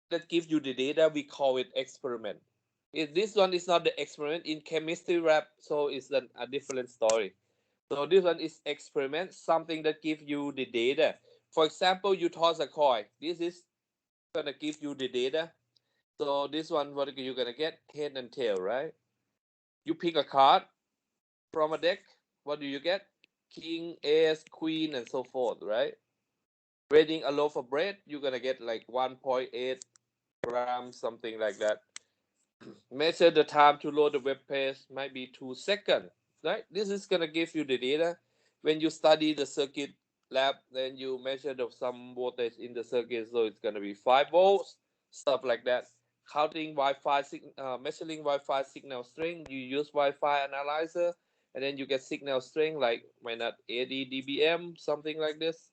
that gives you the data, we call it experiment. This one is not the experiment in chemistry lab, so it's a different story. So this one is experiment, something that gives you the data. For example, you toss a coin. This is gonna give you the data. So this one, what are you gonna get? Head and tail, right? You pick a card from a deck. What do you get? King, ace, queen, and so forth, right? Weighing a loaf of bread, you're gonna get like 1.8 grams, something like that. Measure the time to load the web page, might be 2 seconds, right? This is gonna give you the data. When you study the circuit lab, then you measure some voltage in the circuit, so it's gonna be 5 volts, stuff like that. Counting Wi-Fi, measuring Wi-Fi signal strength, you use Wi-Fi analyzer, and then you get signal strength like minus 80 dBm, something like this.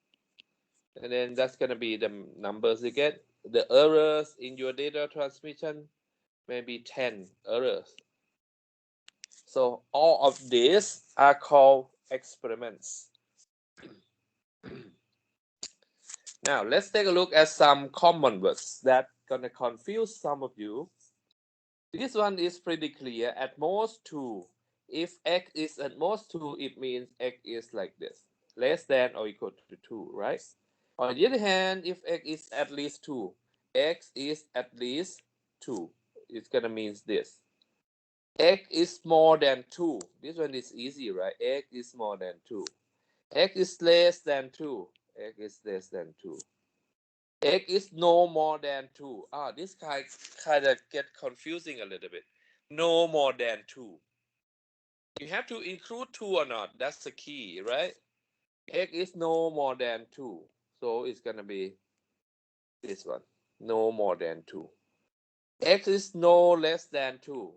And then that's gonna be the numbers you get. The errors in your data transmission, maybe 10 errors. So all of these are called experiments. Now let's take a look at some common words that gonna confuse some of you. This one is pretty clear. At most 2. If x is at most 2, it means x is like this, less than or equal to 2, right? On the other hand, if x is at least 2, x is at least 2. It's gonna mean this. X is more than 2. This one is easy, right? X is more than 2. X is less than 2. X is less than 2. X is no more than 2. This kind of get confusing a little bit. No more than 2. You have to include 2 or not. That's the key, right? X is no more than 2. So it's going to be this one. No more than 2. X is no less than 2.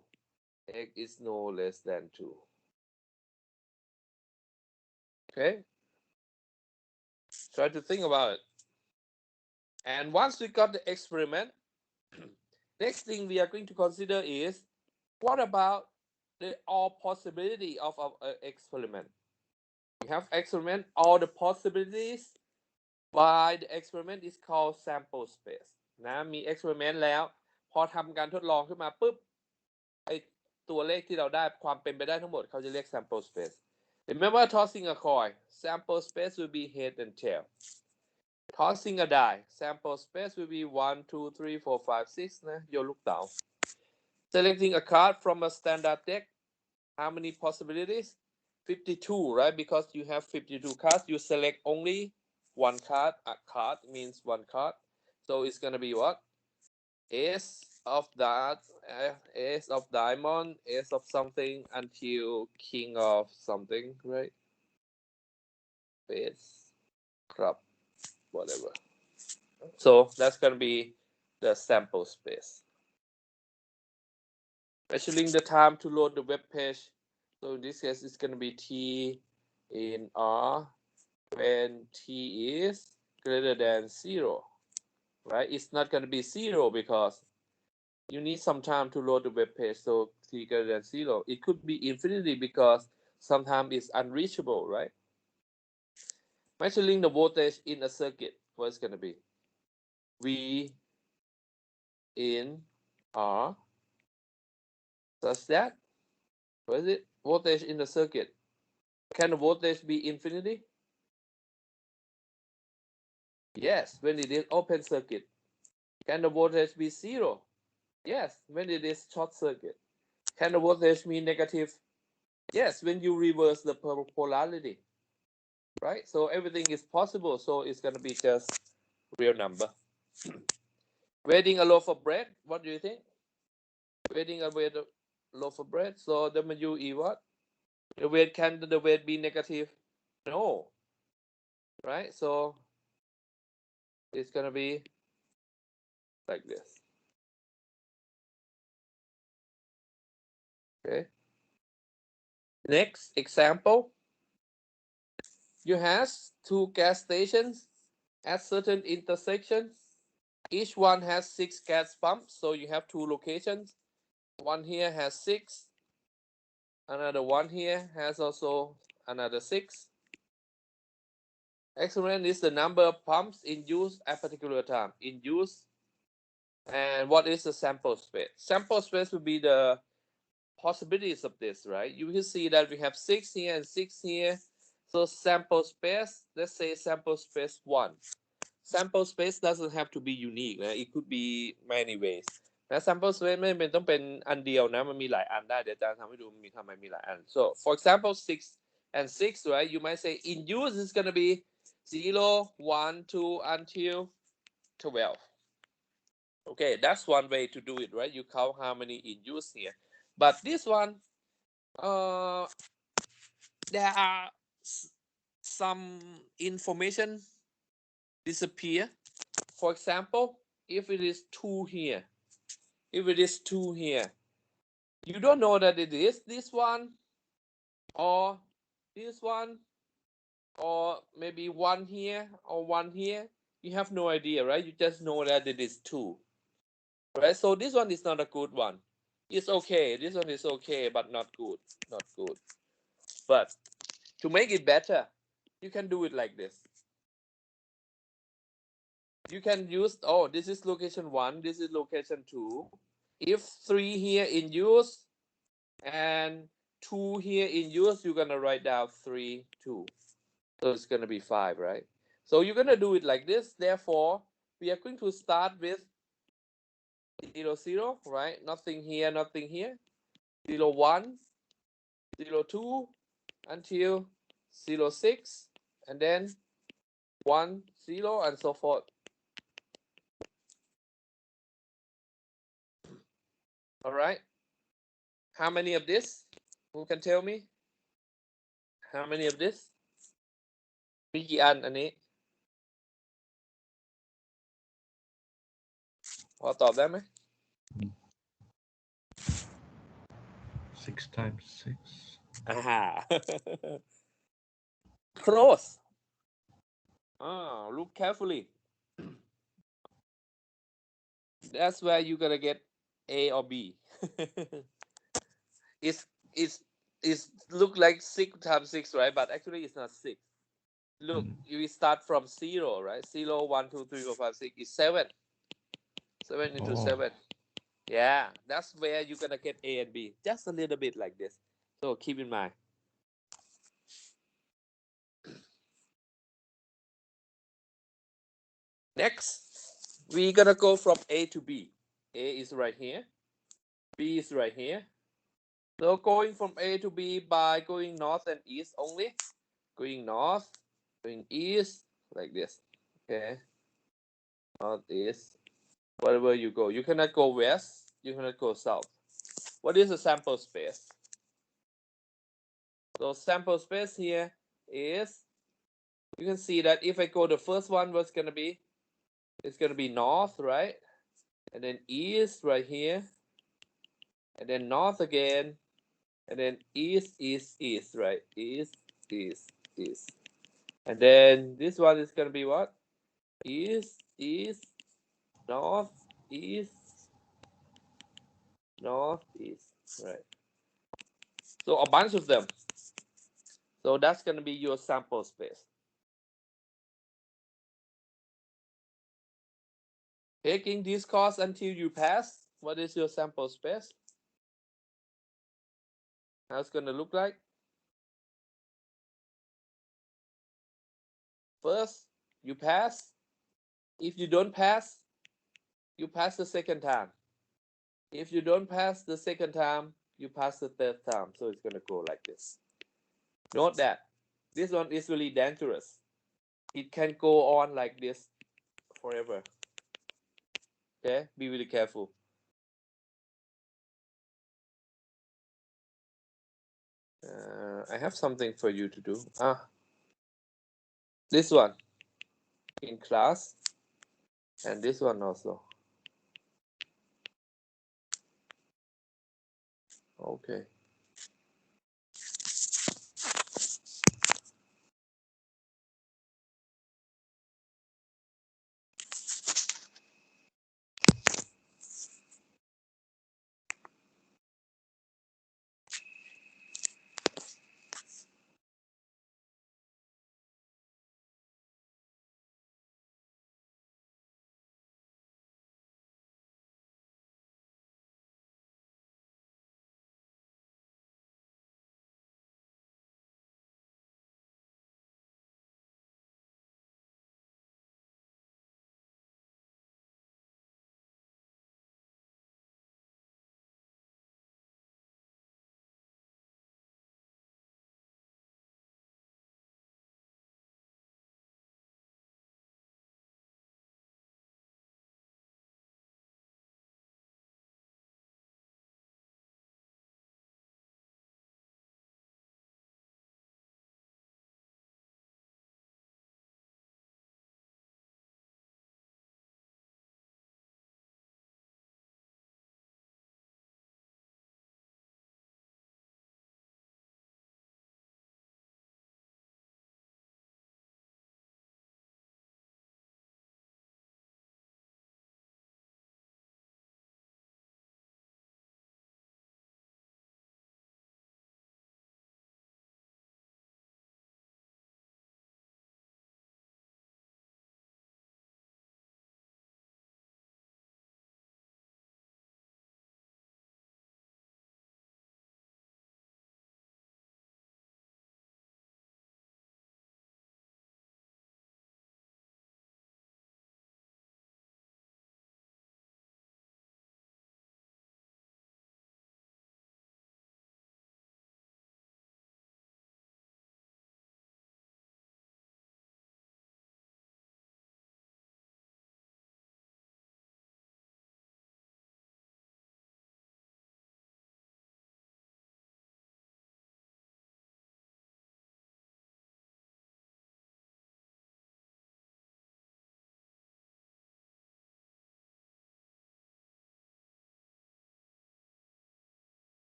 X is no less than 2. Okay? Try to think about it. And once we got the experiment, next thing we are going to consider is what about the all possibility of an experiment? We have experiment, all the possibilities. By the experiment is called sample space นะมี experiment แล้วพอทำการทดลองขึ้นมาปุ๊บไอตัวเลขที่เราได้ความเป็นไปได้ทั้งหมดเขาจะเรียก sample space. Remember tossing a coin, sample space will be head and tail. Tossing a die, sample space will be 1, 2, 3, 4, 5, 6 นะโยนลูกเต๋า Selecting a card from a standard deck, how many possibilities? 52, right? Because you have 52 cards, you select only one card. A card means one card. So it's gonna be what? Ace of that, ace of diamond, ace of something until king of something, right? Ace, club, whatever. So that's gonna be the sample space. Measuring the time to load the web page. So in this case, it's gonna be T in R when T is greater than 0, right? It's not gonna be 0 because you need some time to load the web page. So T greater than 0. It could be infinity because sometimes it's unreachable, right? Measuring the voltage in a circuit, what's gonna be? V in R such that, what is it? Voltage in the circuit. Can the voltage be infinity? Yes, when it is open circuit. Can the voltage be 0? Yes, when it is short circuit. Can the voltage be negative? Yes, when you reverse the polarity. Right? So everything is possible. So it's going to be just real number. Weighing a loaf of bread, what do you think? Weighing a loaf of bread. So W E what? The weight, can the weight be negative? No. Right? So it's going to be like this. Okay. Next example. You have 2 gas stations at certain intersections. Each one has 6 gas pumps, so you have 2 locations. One here has 6. Another one here has also another 6. Experiment is the number of pumps in use at particular time. In use And what is the sample space? Sample space would be the possibilities of this, right? You can see that we have 6 here and 6 here. So sample space, let's say sample space 1. Sample space doesn't have to be unique นะ it could be many ways นะ sample space ไม่เป็นต้องเป็นอันเดียวนะมันมีหลายอันได้เดี๋ยวอาจารย์ทำให้ดูมีทำไมมีหลายอัน so for example 6 and 6 right you might say in use is going to be 0 1 2 until 12 okay that's one way to do it right you count how many in use here but this one there are some information disappear for example if it is 2 here if it is 2 here you don't know that it is this one or this one or maybe 1 here or 1 here you have no idea right you just know that it is 2 right so this one is not a good one it's okay this one is okay but not good not good but to make it better you can do it like this you can use oh this is location 1 this is location 2 if 3 here in use and 2 here in use you're gonna write down 3 2 so it's gonna be 5 right so you're gonna do it like this therefore we are going to start with 0 0 right nothing here nothing here 0 1 0 2 until 0 6 and then 1 0 and so forth all right how many of this who can tell me how many of this มีกี่อันอันนี้พอตอบได้ไหม 6 times 6. close look carefully that's where you're gonna get A or B it's it's look like 6 times 6 right but actually it's not 6 look we start from 0 right 0 1 2 3 4 5 6 is 7 7 into 7 yeah that's where you're gonna get A and B just a little bit like this so keep in mind next we're gonna go from A to B A is right here B is right here so going from A to B by going north and east only going north going east like this okay north east wherever you go you cannot go west you cannot go south what is the sample space so sample space here is you can see that if I go the first one what's gonna be it's gonna be north right and then east right here and then north again and then east east east right east east east and then this one is gonna be what east east north east north east right so a bunch of them so that's gonna be your sample space taking this course until you pass what is your sample space how it's gonna look like first you pass if you don't pass you pass the second time if you don't pass the second time you pass the third time so it's gonna go like this note that this one is really dangerous it can go on like this forever okay be really careful I have something for you to do this one in class and this one also okay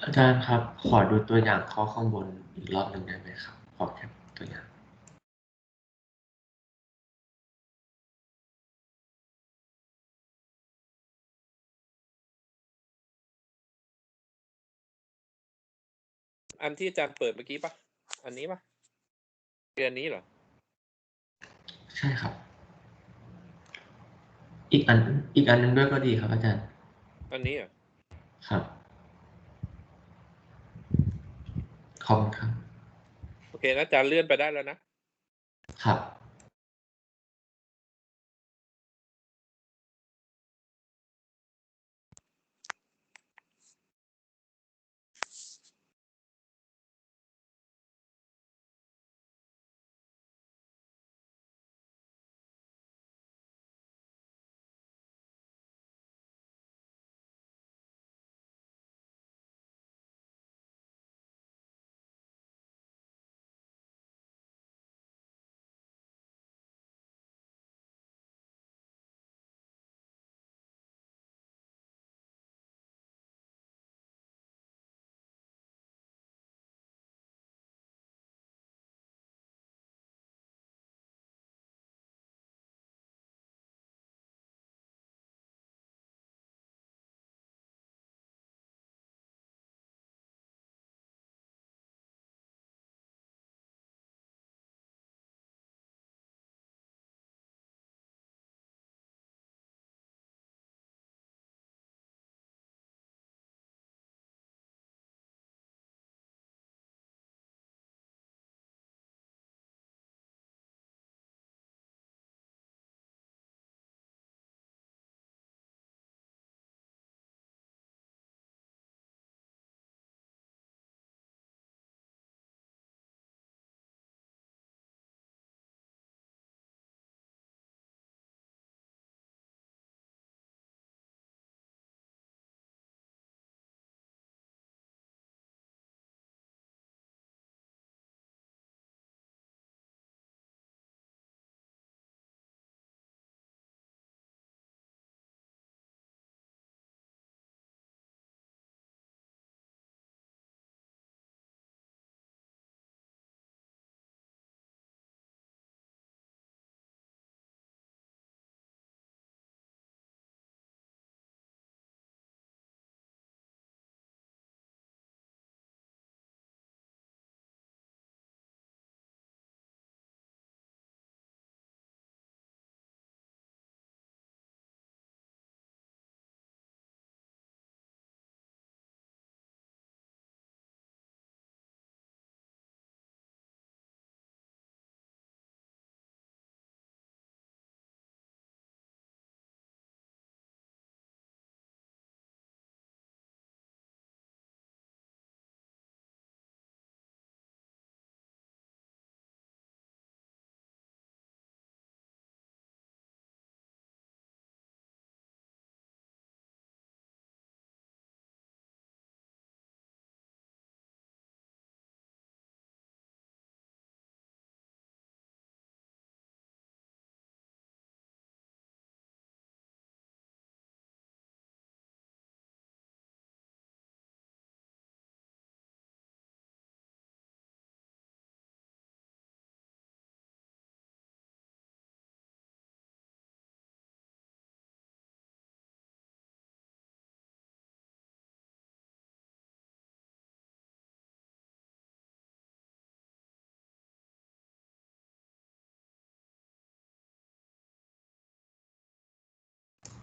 อาจารย์ครับขอดูตัวอย่างข้อข้างบนอีกรอบหนึ่งได้ไหมครับขอแคปตัวอย่างอันที่อาจารย์เปิดเมื่อกี้ปะอันนี้ปะคืออันนี้เหรอใช่ครับอีกอันหนึ่งด้วยก็ดีครับอาจารย์อันนี้เหรอครับขอบคุณครับโอเคนะอาจารย์เลื่อนไปได้แล้วนะครับ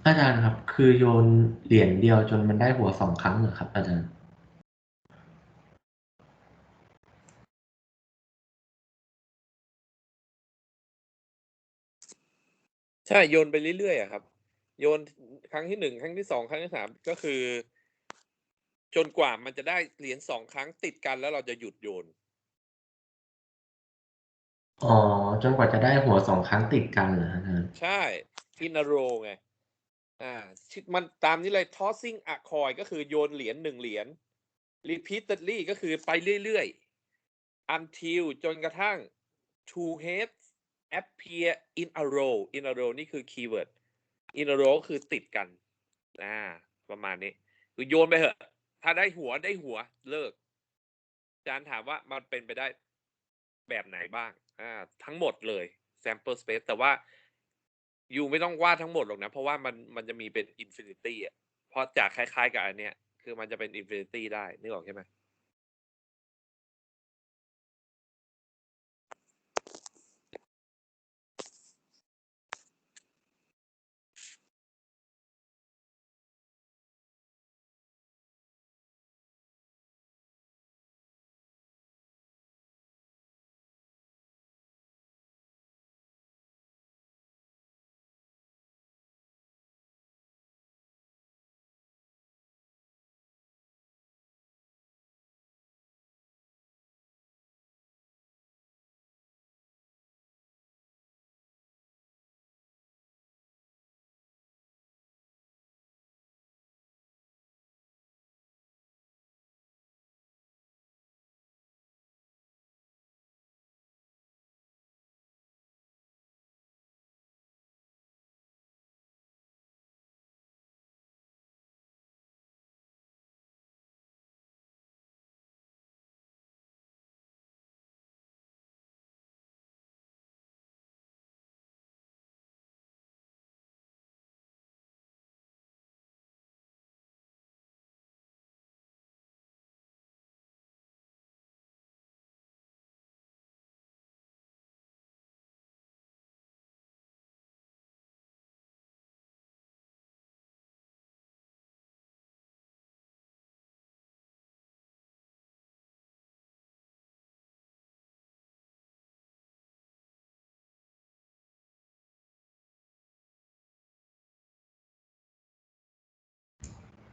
อาจารย์ครับคือโยนเหรียญเดียวจนมันได้หัว2 ครั้งเหรอครับอาจารย์ใช่โยนไปเรื่อยๆอะครับโยนครั้งที่1ครั้งที่2ครั้งที่3ก็คือ จนกว่ามันจะได้เหรียญ2 ครั้งติดกันแล้วเราจะหยุดโยนอ๋อจนกว่าจะได้หัว2 ครั้งติดกันเหรออาจารย์ใช่ in a row ไงมันตามนี้เลย tossing a coin ก็คือโยนเหรียญ1 เหรียญ repeatedly ก็คือไปเรื่อยๆ until จนกระทั่ง two heads appear in a row in a row นี่คือคีย์เวิร์ด in a row คือติดกันประมาณนี้คือโยนไปเถอะ ถ้าได้หัวเลิกอาจารย์ถามว่ามันเป็นไปได้แบบไหนบ้างทั้งหมดเลย sample space แต่ว่ายูไม่ต้องวาดทั้งหมดหรอกนะเพราะว่ามันจะมีเป็น infinity อ่ะเพราะจากคล้ายๆกับอันเนี้ยคือมันจะเป็น infinity ได้นึกออกใช่ไหม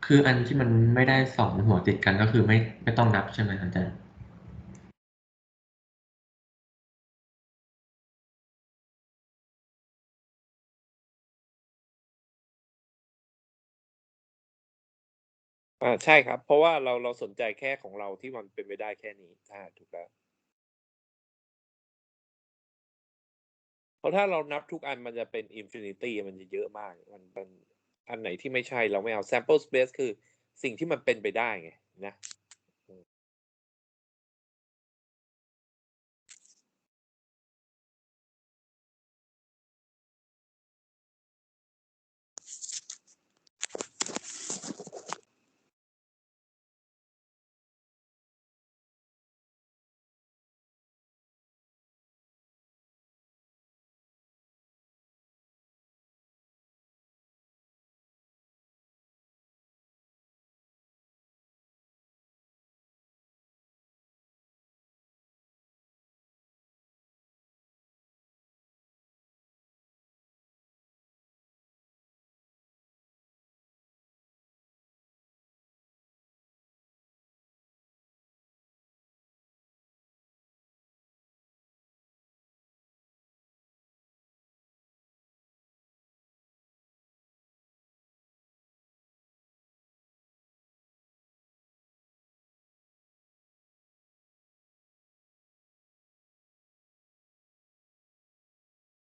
คืออันที่มันไม่ได้สองหัวติดกันก็คือไม่ต้องนับใช่ไหมอาจารย์ใช่ครับเพราะว่าเราสนใจแค่ของเราที่มันเป็นไปได้แค่นี้ถูกแล้วเพราะถ้าเรานับทุกอันมันจะเป็น infinity มันจะเยอะมากมันอันไหนที่ไม่ใช่เราไม่เอา sample space คือสิ่งที่มันเป็นไปได้ไงนะ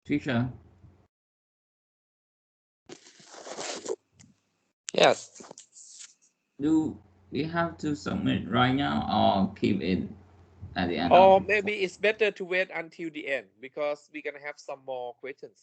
Teacher, yes do we have to submit right now or keep it at the end or of? maybe it's better to wait until the end because we're gonna have some more questions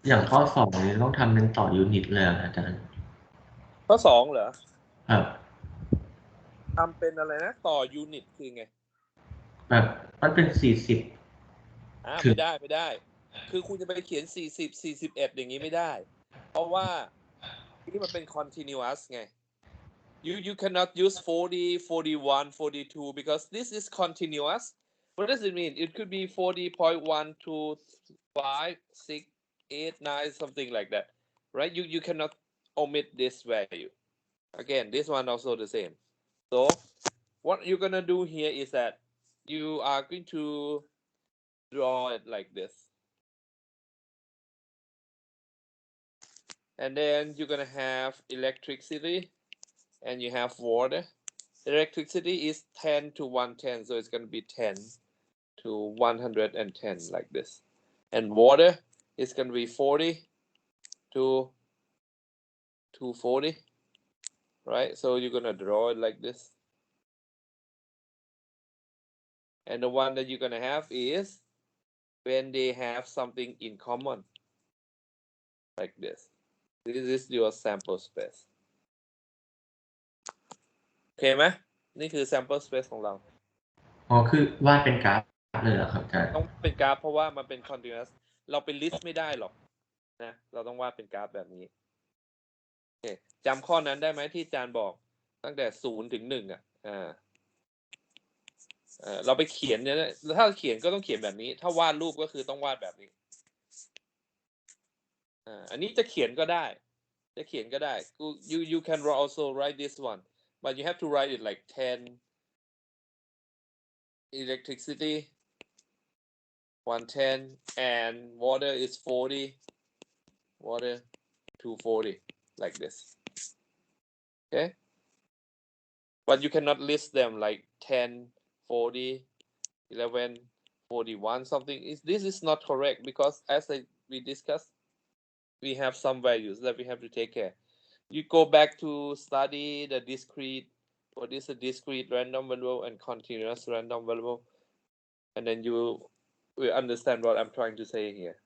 อย่างข้อสองนี้ต้องทำเป็นต่อยูนิตเลยเหรออาจารย์ ข้อสองเหรอ ครับ ทำเป็นอะไรนะ ต่อยูนิตคือไง แบบมันเป็น40 ถึง ไม่ได้ไม่ได้ คือคุณจะไปเขียน40 41อย่างนี้ไม่ได้ เพราะว่านี่มันเป็น continuous ไง you cannot use 40 41 42 because this is continuous. What does it mean? It could be 40.1 to 5 6 8 9 something like that, right? You cannot omit this value. Again, this one also the same. So what you're gonna do here is that you are going to draw it like this, and then you're gonna have electricity and you have water. Electricity is 10 to 110, so it's gonna be 10 to 110 like this, and water is gonna be 40 to 240, right? So you're gonna draw it like this, and the one that you're gonna have is when they have something in common like this. This is your sample space. โอเคไหมนี่คือ sample space ของเรา อ๋อคือวาดเป็นกราฟเลยเหรอครับอาจารย์ ต้องเป็นกราฟเพราะว่ามันเป็น continuous เราเป็น list ไม่ได้หรอกนะเราต้องวาดเป็นกราฟแบบนี้โอเคจำข้อนั้นได้ไหมที่อาจารย์บอกตั้งแต่0 ถึง 1เราไปเขียนเนี่ยถ้าเขียนก็ต้องเขียนแบบนี้ถ้าวาดรูปก็คือต้องวาดแบบนี้อันนี้จะเขียนก็ได้จะเขียนก็ได้ you can also write this one but you have to write it like 10 electricity 110 and water is 40 water 240 like this. Okay, but you cannot list them like 10 40 11 41 something. This is not correct because as we discussed, we have some values that we have to take care. You go back to study the discrete, what is a discrete random variable and continuous random variable, and then you will understand what I'm trying to say here.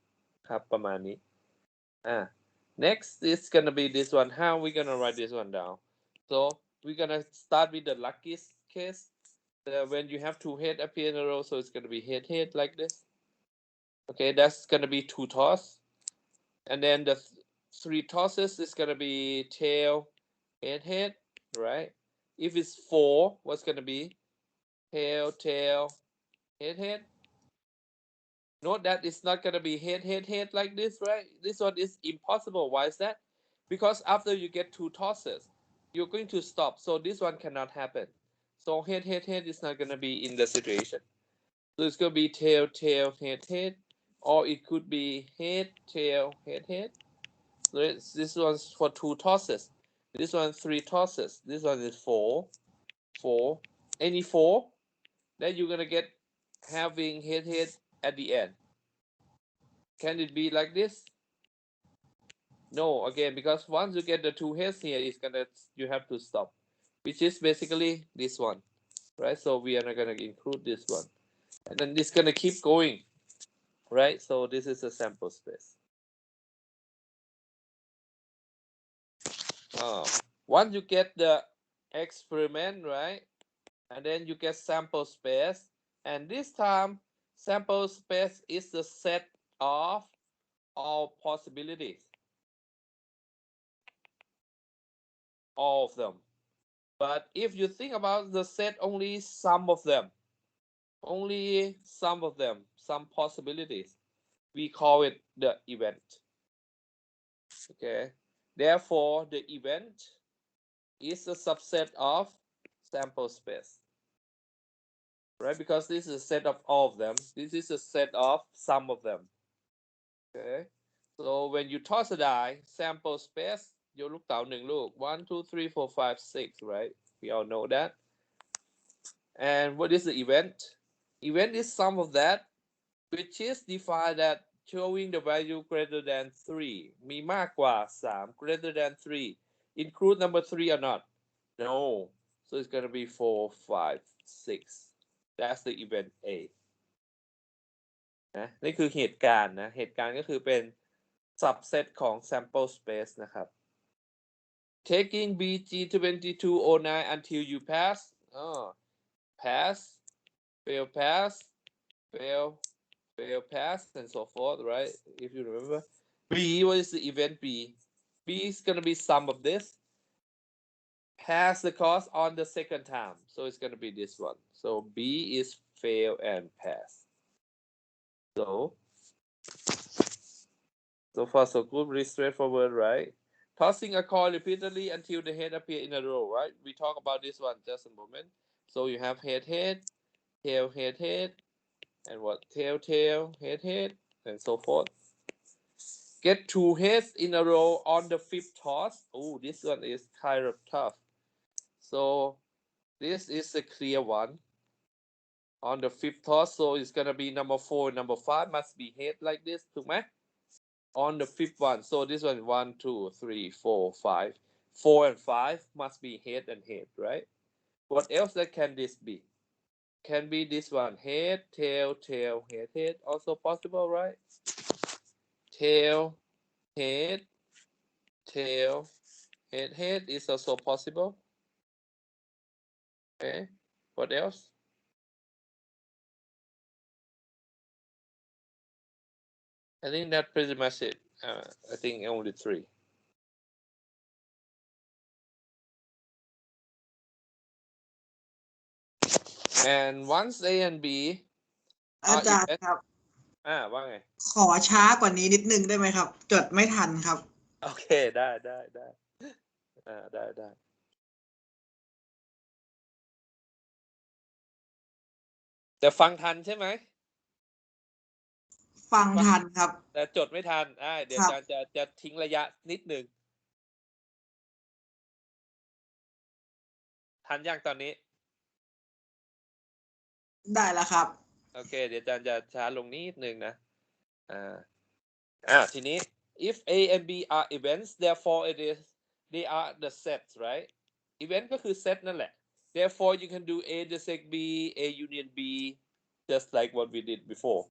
ครับประมาณนี้next is gonna be this one. How are we gonna write this one down? So we're gonna start with the luckiest case. When you have two head appear in a row, so it's gonna be head like this. Okay, that's gonna be 2 toss, and then the 3 tosses is gonna be tail, head, right? If it's 4, what's gonna be tail, head? Note that it's not gonna be head like this, right? This one is impossible. Why is that? Because after you get 2 tosses, you're going to stop. So this one cannot happen. So head is not gonna be in the situation. So it's gonna be tail, head, or it could be head, tail, head. So this one's for 2 tosses. This one 3 tosses. This one is 4. Any 4, then you're gonna get having head at the end. Can it be like this? No, again, because once you get the 2 heads here, you have to stop, which is basically this one, right? So we are not gonna include this one, and then it's gonna keep going, right? So this is a sample space. Once you get the experiment, right, and then you get sample space, and this time sample space is the set of all possibilities, all of them. But if you think about the set, only some of them, some possibilities, we call it the event. Okay, therefore the event is a subset of sample space, right? Because this is a set of all of them. This is a set of some of them. Okay, so when you toss a die, sample space โยนลูกเต๋า1 ลูก 1 2 3 4 5 6, right? We all know that. And what is the event? Event is sum of that, which is defined that showing the value greater than 3. มีมากกว่า 3 greater than 3. Include number 3 or not? No. So it's going to be 4 5 6. That's the event A. นะนี่คือเหตุการณ์นะเหตุการณ์ก็คือเป็น subset ของ sample space นะครับ taking BG2209 until you pass pass fail pass fail pass and so forth, right? If you remember B, what is the event B? B is going to be sum of this, pass the course on the second time, so it's going to be this one. So B is fail and pass. So far so good, pretty straightforward, right? Tossing a coin repeatedly until the head appear in a row, right? We talk about this one just a moment. So you have head, head, tail, head, head, and what? Tail, tail, head, head, and so forth. Get two heads in a row on the fifth toss. Oh, this one is kind of tough. So this is a clear one on the fifth toss. So it's gonna be number 4 and number 5 must be head like this, ถูกไหม? On the fifth one, so this one 1, 2, 3, 4, 5. 4 and 5 must be head and head, right? What else that can this be? Can be this one, head, tail, tail, head, head. Also possible, right? Tail, head, tail, head, head is also possible. Okay. What else? I think that's pretty much it. I think only 3. And once A and B อา are จารย์ event ครับ ว่าไง? ขอช้ากว่านี้นิดนึงได้ไหมครับ จดไม่ทันครับ โอเคได้แต่ฟังทันใช่ไหม? ฟังทันครับ แต่จดไม่ทันเดี๋ยว ครับ จะทิ้งระยะนิดนึง ทันยังตอนนี้? ได้แล้วครับ โอเคเดี๋ยวอาจารย์จะช้าลงนิดนึงนะทีนี้ if A and B are events therefore they are the sets, right? event ก็คือ set นั่นแหละ therefore you can do A intersect B A union B just like what we did before,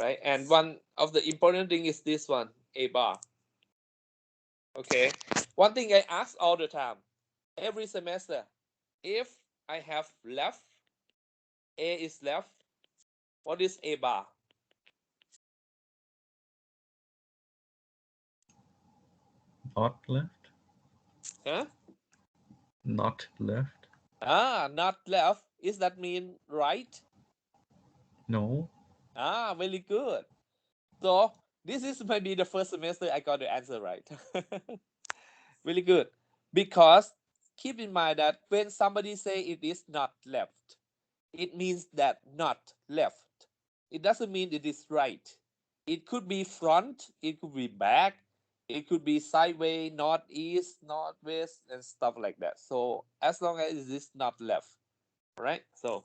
right? And one of the important thing is this one, A bar. Okay, one thing I ask all the time every semester, if I have left, A is left, what is A bar? Not left. Huh? Not left. Not left. Is that mean right? No. Very good. So this is maybe the first semester I got the answer right. Really good. Because keep in mind that when somebody say it is not left, it means that not left. It doesn't mean it is right. It could be front, it could be back, it could be sideways, northeast, northwest, and stuff like that. So as long as it is not left, right? So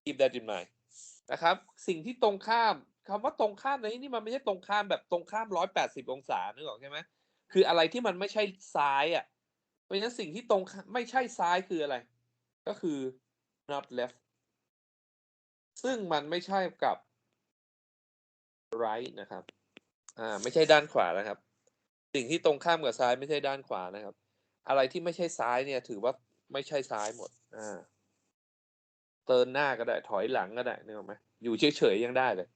keep that in mind. นะครับสิ่งที่ตรงข้ามคำว่าตรงข้ามในนี้มันไม่ใช่ตรงข้ามแบบตรงข้าม180องศานึกออกใช่ไหมคืออะไรที่มันไม่ใช่ซ้ายเพราะฉะนั้นสิ่งที่ตรงไม่ใช่ซ้ายคืออะไรก็คือ not left ซึ่งมันไม่ใช่กับ right นะครับไม่ใช่ด้านขวานะครับสิ่งที่ตรงข้ามกับซ้ายไม่ใช่ด้านขวานะครับอะไรที่ไม่ใช่ซ้ายเนี่ยถือว่าไม่ใช่ซ้ายหมดเติร์นหน้าก็ได้ถอยหลังก็ได้นึกออกไหมอยู่เฉยๆยังได้เลย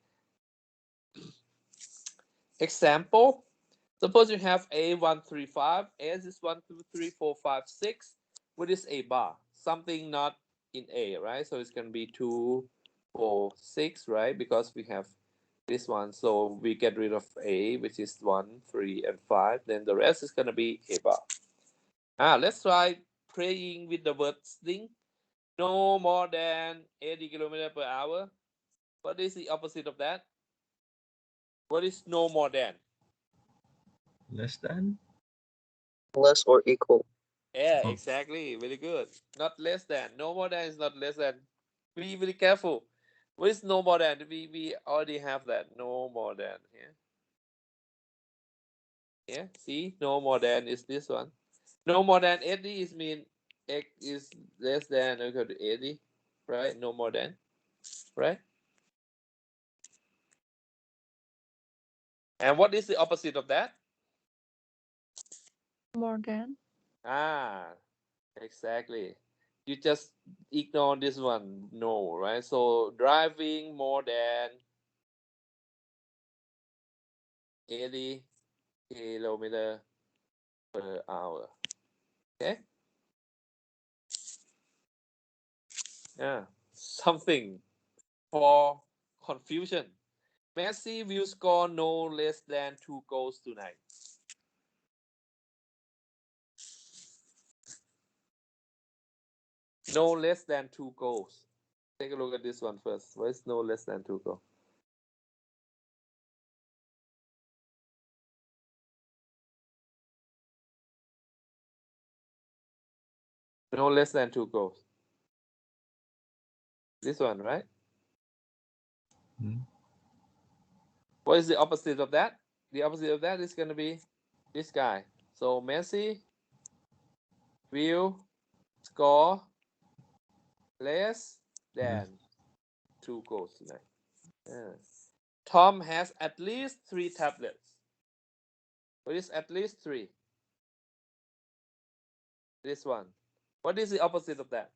Example, suppose you have A135, S is 1, 2, 3, 4, 5, 6. What is A bar? Something not in A, right? So it's going to be 2, 4, 6, right? Because we have this one. So we get rid of A, which is 1, 3, and 5. Then the rest is going to be A bar. Let's try playing with the word string. No more than 80 kilometers per hour. What is the opposite of that? What is no more than? Less than. Less or equal. Yeah, exactly. Very good. Not less than. No more than is not less than. Be very careful. What is no more than? We already have that. No more than. Yeah. See, no more than is this one. No more than 80 is mean x is less than or equal to 80, right? No more than, right? And what is the opposite of that? More than. Exactly. You just ignore this one. No, right? So driving more than 80 kilometer per hour. Okay? Yeah. Something for confusion. Messi will score no less than 2 goals tonight. No less than 2 goals. Take a look at this one first. What is no less than 2 goals? No less than 2 goals. This one, right? Hmm. What is the opposite of that? The opposite of that is going to be this guy. So Messi will score less than 2 goals tonight. Yes. Tom has at least 3 tablets. What is at least 3? This one. What is the opposite of that?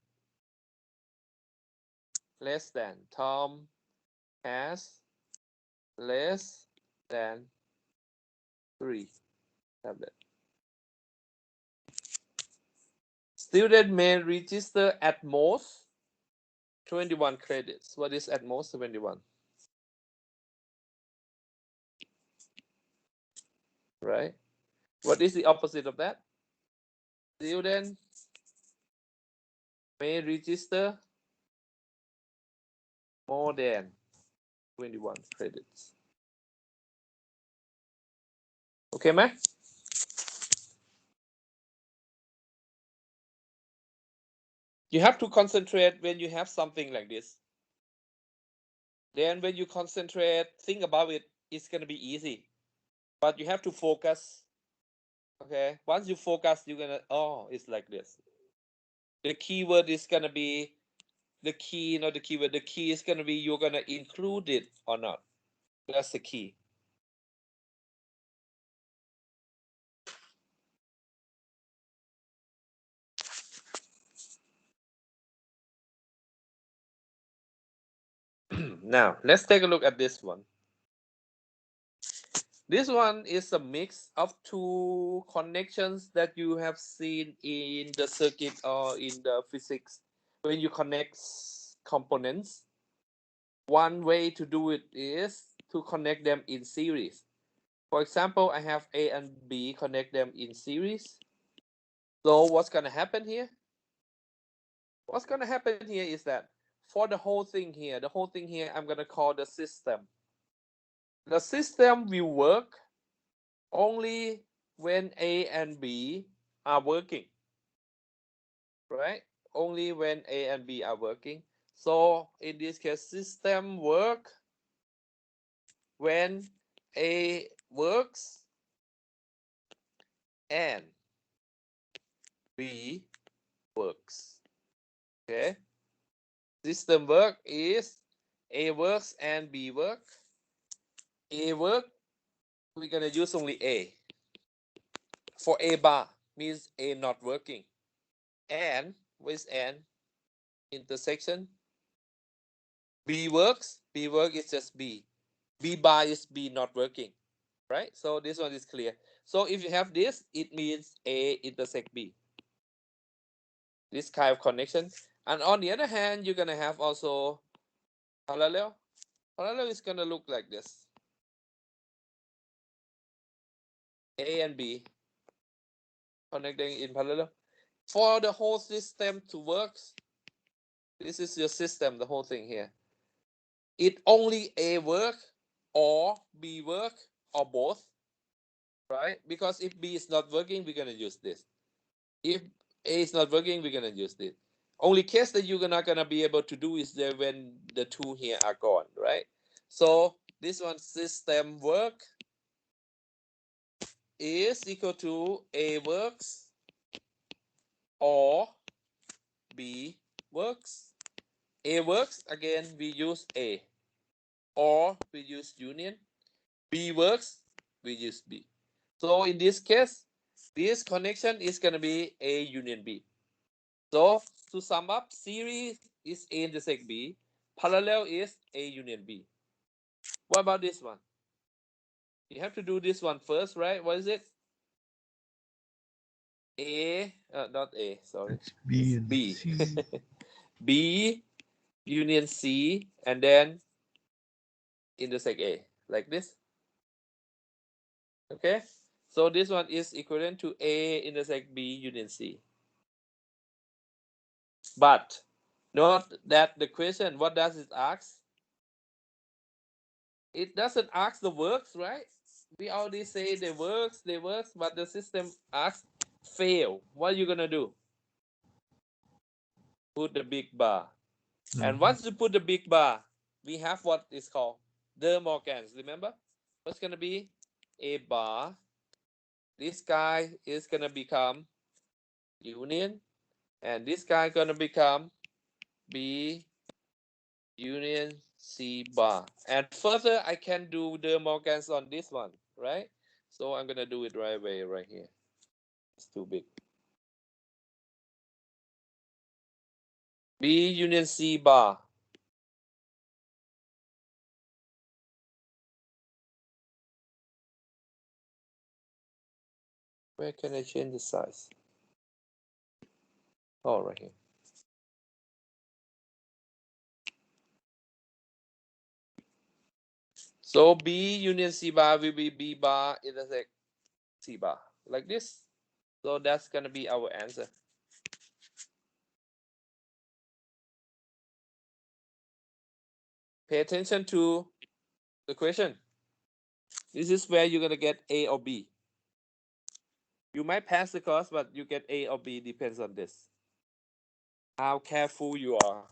Less than. Tom has less than 3 tablets. Student may register at most 21 credits. What is at most 21? Right? What is the opposite of that? Student may register more than 21 credits. Okay,ไหม? You have to concentrate when you have something like this. Then when you concentrate, think about it, it's going to be easy. But you have to focus. Okay? Once you focus, you're going to, oh, it's like this. The keyword is going to be, the key, not the keyword. The key is going to be you're going to include it or not. That's the key. Now, let's take a look at this one. This one is a mix of 2 connections that you have seen in the circuit or in the physics. When you connect components, one way to do it is to connect them in series. For example, I have A and B, connect them in series. So what's going to happen here? What's going to happen here is that for the whole thing here, I'm going to call the system. The system will work only when A and B are working, right? Only when A and B are working. So in this case, system work when A works and B works. Okay. System work is A works and B work. A work, we're gonna use only A. For A bar means A not working. And with N intersection. B works. B work is just B. B bar is B not working. Right? So this one is clear. So if you have this, it means A intersect B. This kind of connection. And on the other hand, you're gonna have also parallel. Parallel is gonna look like this. A and B connecting in parallel. For the whole system to work, this is your system, the whole thing here. It only A work or B work or both, right? Because if B is not working, we're gonna use this. If A is not working, we're gonna use this. Only case that you're not gonna be able to do is there when the 2 here are gone, right? So this one system work is equal to A works or B works. A works, again, we use A. Or we use union. B works, we use B. So in this case, this connection is going to be A union B. So to sum up, series is A intersect B, parallel is A union B. What about this one? You have to do this one first, right? What is it? A, not A, sorry. It's B It's and B. C. B union C, and then intersect A, like this. Okay? So this one is equivalent to A intersect B union C. But note that the question, what does it ask? It doesn't ask the works, right? We already say they works, but the system asks fail. What are you gonna do? Put the big bar. And once you put the big bar, we have what is called De Morgan's. Remember? What's gonna be A bar? This guy is gonna become union, and this guy gonna become B union C bar. And further, I can do De Morgan's on this one, right? So I'm gonna do it right away right here. It's too big. B union C bar. Where can I change the size? Oh, right here. So B union C bar will be B bar intersect C bar, like this. So that's gonna be our answer. Pay attention to the question. This is where you're gonna get A or B. You might pass the course, but you get A or B depends on this. How careful you are.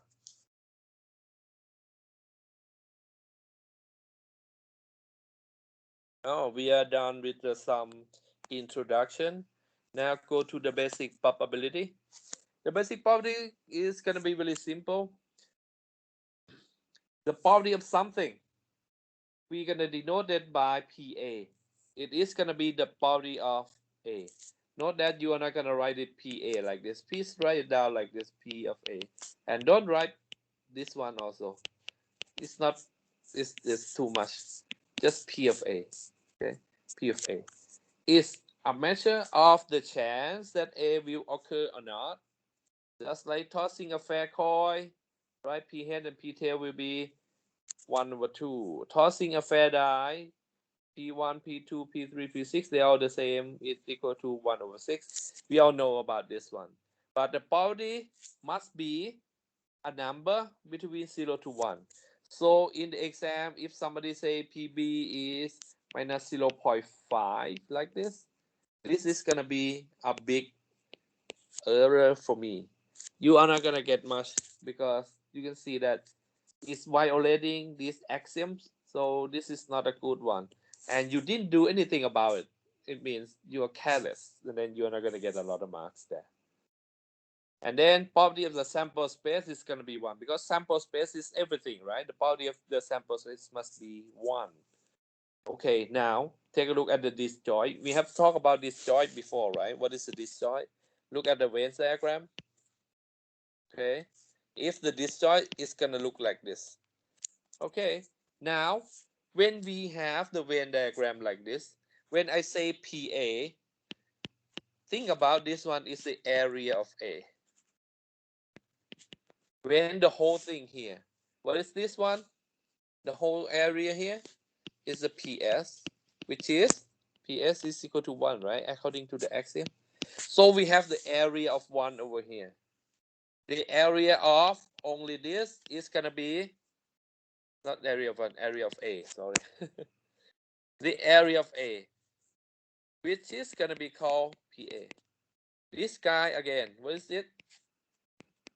Oh, we are done with some introduction. Now go to the basic probability. The basic probability is gonna be really simple. The probability of something, we're gonna denote it by PA. It is gonna be the probability of A. Note that you are not gonna write it PA like this. Please write it down like this, P of A. And don't write this one also. It's not, it's too much. Just P of A. Okay, P of A is a measure of the chance that A will occur or not. Just like tossing a fair coin, right? P head and P tail will be 1/2. Tossing a fair die, P1, P2, P3, P6, they are all the same. It's equal to 1/6. We all know about this one. But the probability must be a number between 0 to 1. So in the exam, if somebody say PB is minus 0.5 like this is gonna be a big error for me. You are not gonna get much because you can see that it's violating these axioms. So this is not a good one. And you didn't do anything about it. It means you are careless, and then you're not gonna get a lot of marks there. And then probability of the sample space is going to be 1 because sample space is everything, right? The probability of the sample space must be 1. Okay, now take a look at the disjoint. We have talked about disjoint before, right? What is the disjoint? Look at the Venn diagram. Okay, if the disjoint is going to look like this. Okay, now when we have the Venn diagram like this, when I say PA, think about this one is the area of A. When the whole thing here, what is this one? The whole area here is the PS, which is PS is equal to 1, right? According to the axiom. So we have the area of 1 over here. The area of only this is going to be, not area of 1, area of A, sorry. The area of A, which is going to be called PA. This guy, again, what is it?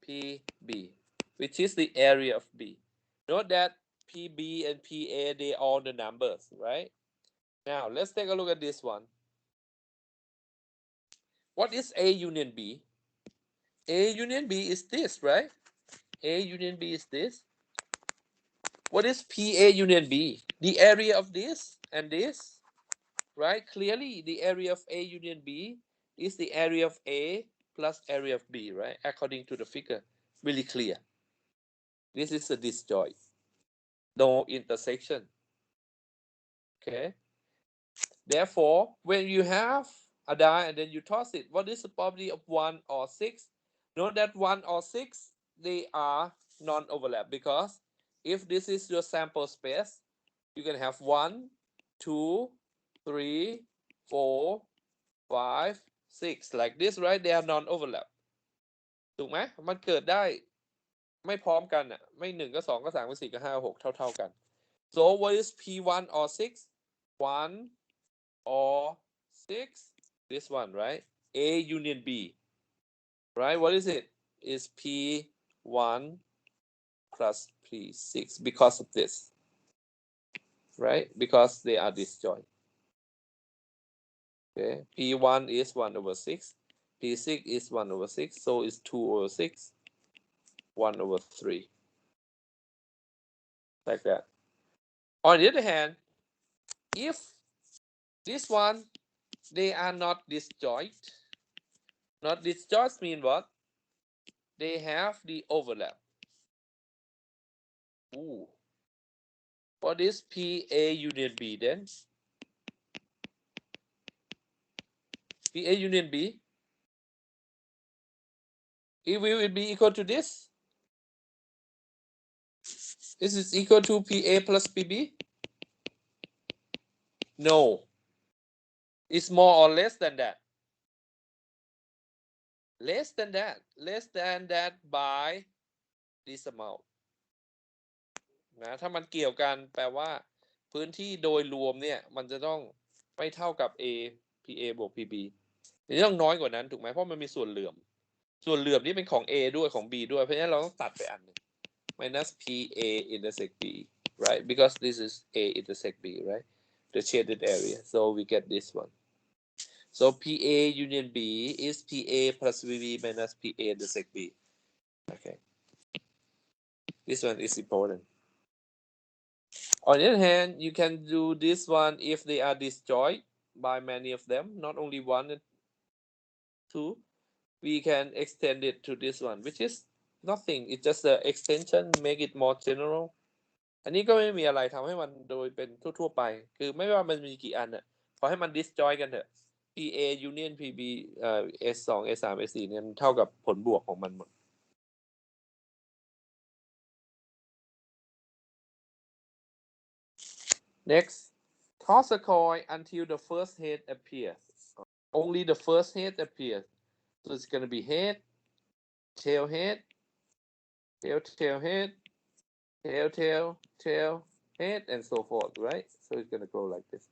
PB, which is the area of B. Note that PB and PA, they are the numbers, right? Now, let's take a look at this one. What is A union B? A union B is this, right? A union B is this. What is PA union B? The area of this and this. right? Clearly, the area of A union B is the area of A plus area of B, right? According to the figure, really clear. This is a disjoint, no intersection. Okay. Therefore, when you have a die and then you toss it, what is the probability of 1 or 6? Note that 1 or 6, they are non-overlap, because if this is your sample space, you can have 1, 2, 3, 4, 5, 6 like this, right? They are non-overlap ถูกไหมมันเกิดได้ไม่พร้อมกันอ่ะไม่1ก็2ก็3ก็4ก็5 6เท่ากัน so what is P1 or 6 1 or 6 this one, right? A union B, right? What is it? Is P1 plus P6 because of this, right? Because they are disjoint. Okay, P1 is 1 over 6, P6 is 1 over 6, so it's 2 over 6, 1 over 3, like that. On the other hand, if this one, they are not disjoint, not disjoint mean what? They have the overlap. Ooh. What is PA union B then? PA union B, it will be equal to this. Is this equal to PA plus PB? No. It's more or less than that. Less than that. Less than that by this amount. นะถ้ามันเกี่ยวกันแปลว่าพื้นที่โดยรวมเนี่ยมันจะต้องไม่เท่ากับ A PA บวก PB จะต้องน้อยกว่านั้นถูกไหมเพราะมันมีส่วนเหลื่อมนี่เป็นของ A ด้วยของ B ด้วยเพราะฉะนั้นเราต้องตัดไปอันหนึ่ง minus PA intersect B, right? Because this is A intersect B, right? The shaded area. So we get this one. So PA union B is PA plus PB minus PA intersect B. Okay. This one is important. On the other hand, you can do this one if they are disjoint by many of them, not only one and two. We can extend it to this one, which is nothing. It's just an extension, make it more general. อันนี้ก็ไม่มีอะไรทำให้มันโดยเป็นทั่วๆไปคือไม่ว่ามันมีกี่อันน่ะขอให้มัน disjoint กันเถอะ PA union PB S2 S3 S4 เนี่ยเท่ากับผลบวกของมันหมด Next, toss a coin until the first head appears. Only the first head appears. So it's going to be head, tail head, tail head, tail head, and so forth, right? So it's going to go like this.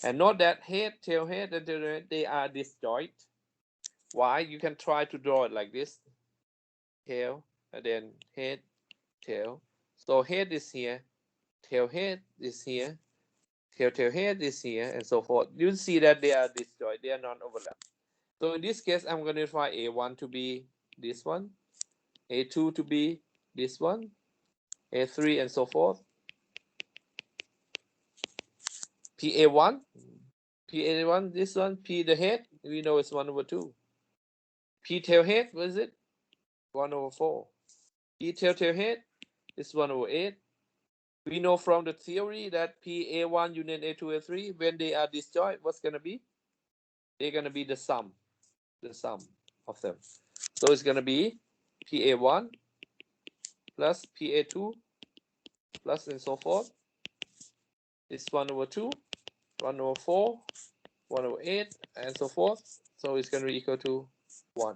And note that head, tail head, and tail head, they are disjoint. Why? You can try to draw it like this. Tail, and then head, tail. So head is here, tail head is here, tail head is here, and so forth. You see that they are disjoint, they are non-overlap. So in this case, I'm going to find A1 to be this one, A2 to be this one, A3, and so forth. PA1, PA1, this one, P the head, we know it's 1 over 2. P tail head, what is it? 1 over 4. P tail head is 1 over 8. We know from the theory that PA1 union A2, A3, when they are disjoint, what's going to be? They're going to be the sum of them. So it's going to be PA1 plus PA2 plus and so forth. It's 1 over 2, 1 over 4, 1 over 8, and so forth. So it's going to be equal to 1.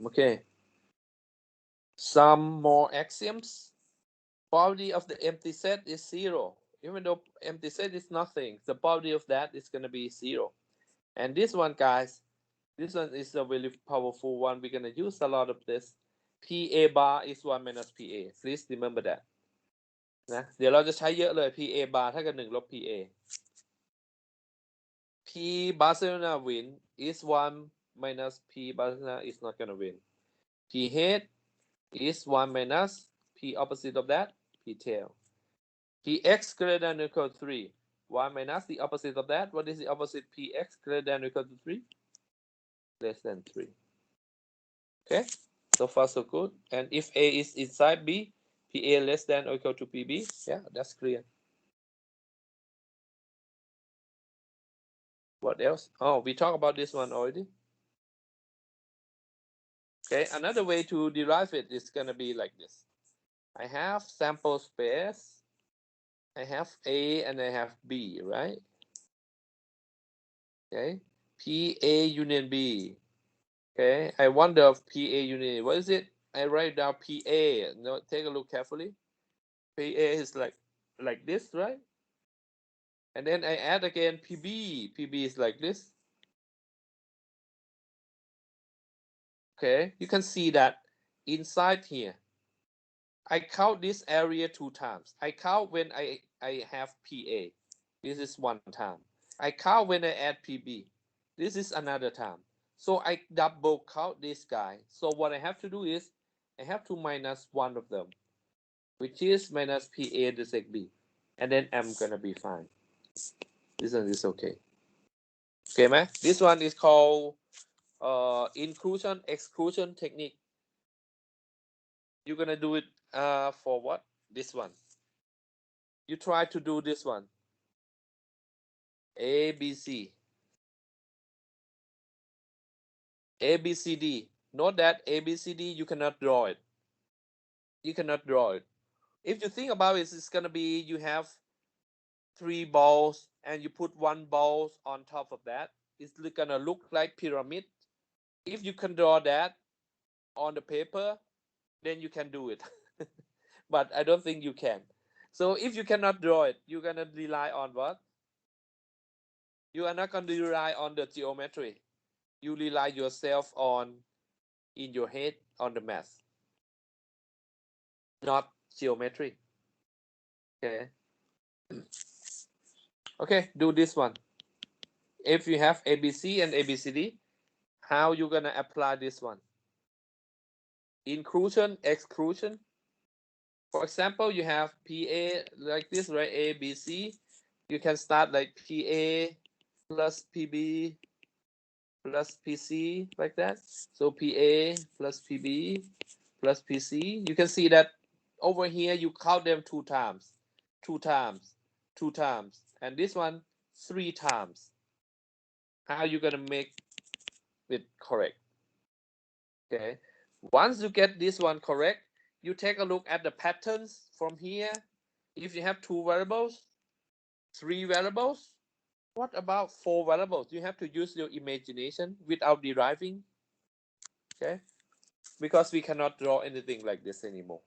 Okay. Some more axioms. Probability of the empty set is 0. Even though empty set is nothing, the probability of that is going to be 0. And this one, guys, this one is a really powerful one. We're going to use a lot of this. PA bar is 1 minus PA please remember that นะเดี๋ยวเราจะใช้เยอะเลย PA bar เท่ากับ1ลบ PA P Barcelona win is 1 minus P Barcelona is not gonna win P head is 1 minus P opposite of that P tail Px greater than or equal to 3 1 minus the opposite of that what is the opposite Px greater than or equal to 3 less than 3 okay so far so good and if A is inside B PA less than or equal to PB yeah that's clear what else oh we talked about this one already okay another way to derive it is going to be like this I have sample space I have A and I have B right okay PA union B okay I wonder if PA union what is it I write down PA no take a look carefully PA is like this right and then I add again PB PB is like this okay you can see that inside here I count this area 2 times I count when I have PA this is 1 time I count when I add PB this is another time so I double count this guy so what I have to do is I have to minus 1 of them which is minus PA intersect B and then I'm gonna be fine this one is okay okay ไหม this one is called inclusion exclusion technique you're gonna do it for what this one you try to do this one A B C A B C D note that A B C D you cannot draw it you cannot draw it if you think about it it's gonna be you have 3 balls and you put 1 ball on top of that it's gonna look like pyramid if you can draw that on the paper then you can do it but I don't think you can so if you cannot draw it you're gonna rely on what you are not gonna rely on the geometry you rely yourself on in your head on the math not geometry okay okay do this one if you have ABC and ABCD how you gonna apply this one inclusion exclusion for example you have PA like this right A B C you can start like PA plus PB plus PC like that so PA plus PB plus PC you can see that over here you count them 2 times 2 times 2 times and this one 3 times how you gonna make it correct okay once you get this one correct you take a look at the patterns from here if you have 2 variables 3 variables what about 4 variables you have to use your imagination without deriving okay because we cannot draw anything like this anymore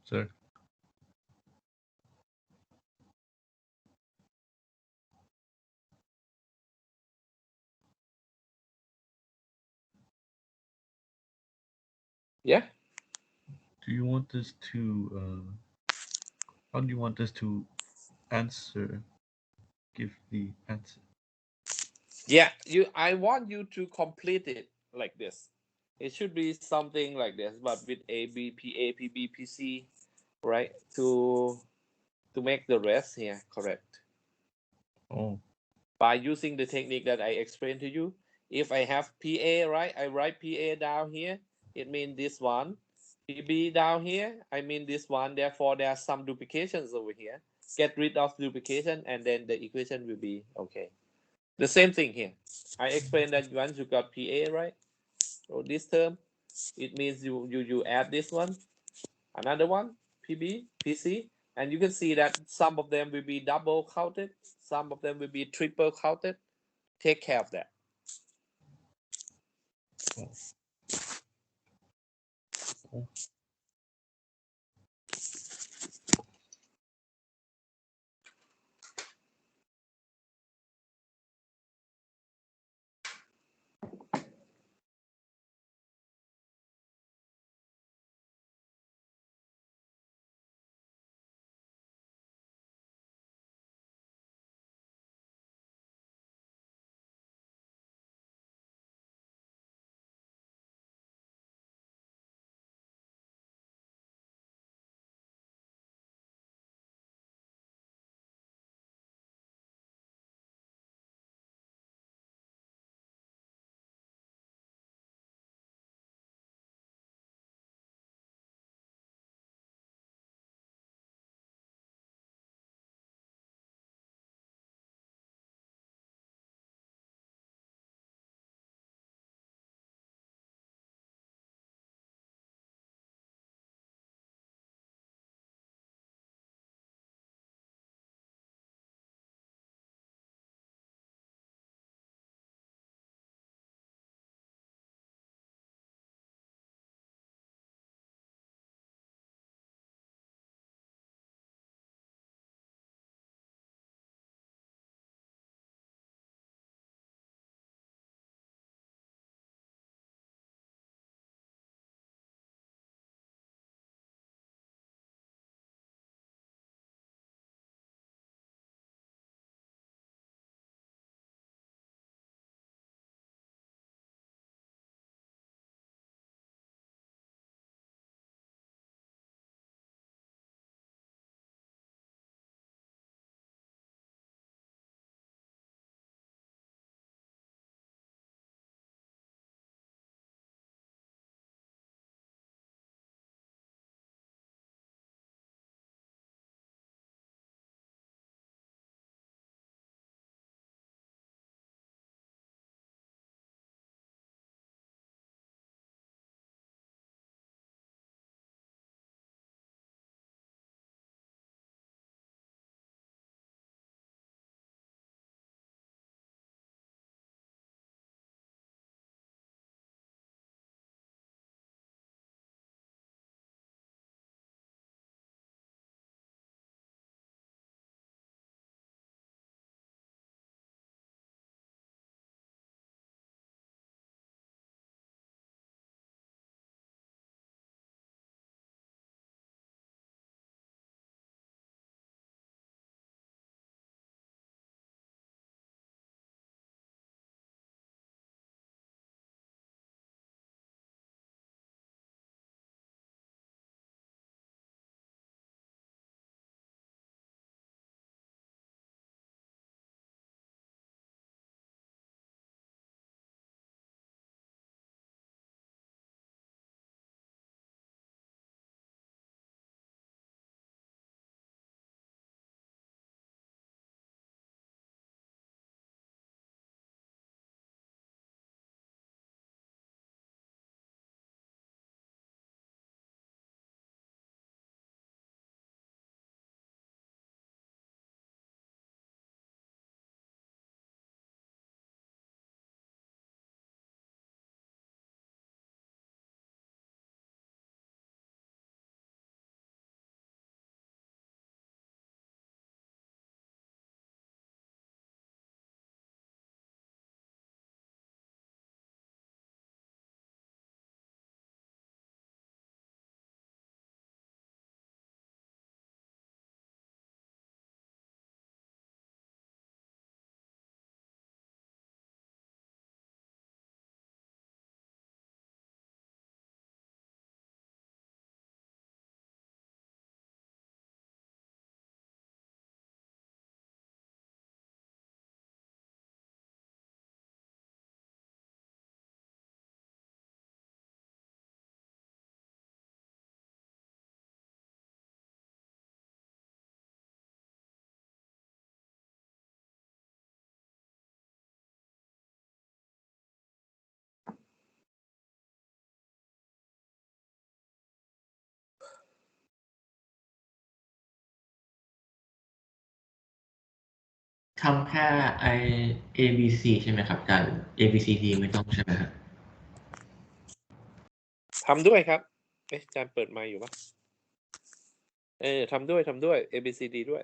Sir. Yeah. Do you want this to how do you want this to answer? Give the answer. Yeah, I want you to complete it like this. It should be something like this, but with A, B, P, A, P, B, P, C, right? To make the rest here correct. Oh. By using the technique that I explained to you. If I have PA, right, I write PA down here. It means this one. PB down here, I mean this one. Therefore, there are some duplications over here. Get rid of duplication, and then the equation will be okay. The same thing here. I explained that once you got PA, right? So this term, it means you add this one, another one, PB, PC, and you can see that some of them will be double counted, some of them will be triple counted. Take care of that. Oh. ทำแค่ไอ A B C ใช่ไหมครับอาจารย์ A B C D ไม่ต้องใช่ไหมครับ ทำด้วยครับอาจารย์เปิดไมค์อยู่ปะทำด้วย A B C D ด้วย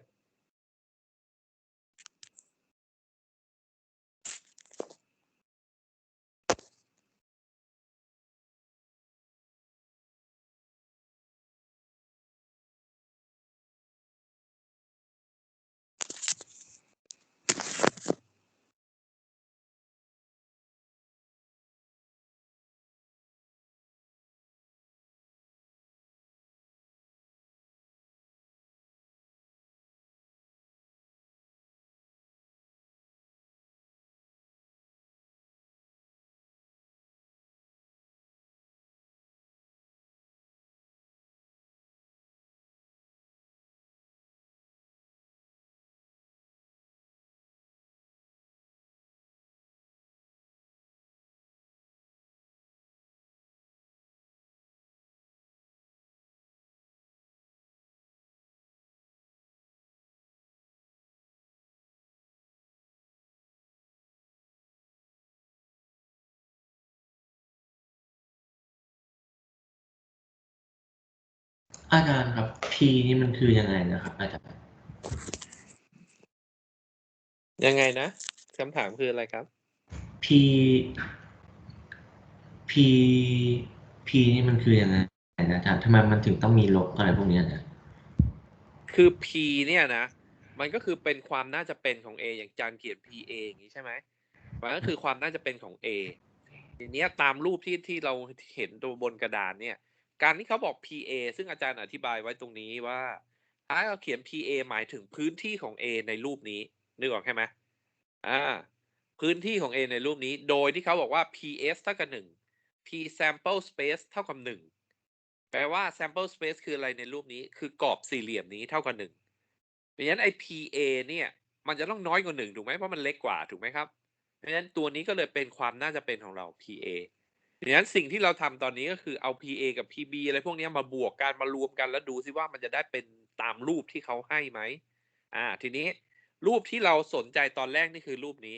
อาจารย์ครับ P นี่มันคือยังไงนะครับอาจารย์ ยังไงนะคำถามคืออะไรครับ P P P นี่มันคือยังไงนะอาจารย์ทำไมมันถึงต้องมีลบอะไรพวกนี้นะ คือ P เนี่ยนะมันก็คือเป็นความน่าจะเป็นของ A อย่างจานเขียน PA อย่างนี้ใช่ไหมมันก็คือความน่าจะเป็นของ A ทีนี้ตามรูปที่เราเห็นตัวบนกระดานเนี่ยการที่เขาบอก PA ซึ่งอาจารย์อธิบายไว้ตรงนี้ว่าถ้าเราเขียน PA หมายถึงพื้นที่ของ A ในรูปนี้นึกออกใช่ไหมพื้นที่ของ A ในรูปนี้โดยที่เขาบอกว่า PS เท่ากับ1 P sample space เท่ากับ1แปลว่า sample space คืออะไรในรูปนี้คือกรอบสี่เหลี่ยมนี้เท่ากับ1เพราะฉะนั้นไอ้ PA เนี่ยมันจะต้องน้อยกว่า1ถูกไหมเพราะมันเล็กกว่าถูกไหมครับเพราะฉะนั้นตัวนี้ก็เลยเป็นความน่าจะเป็นของเรา PA ดังนั้นสิ่งที่เราทำตอนนี้ก็คือเอา PA กับ PB อะไรพวกนี้มาบวกกันมารวมกันแล้วดูซิว่ามันจะได้เป็นตามรูปที่เขาให้ไหมทีนี้รูปที่เราสนใจตอนแรกนี่คือรูปนี้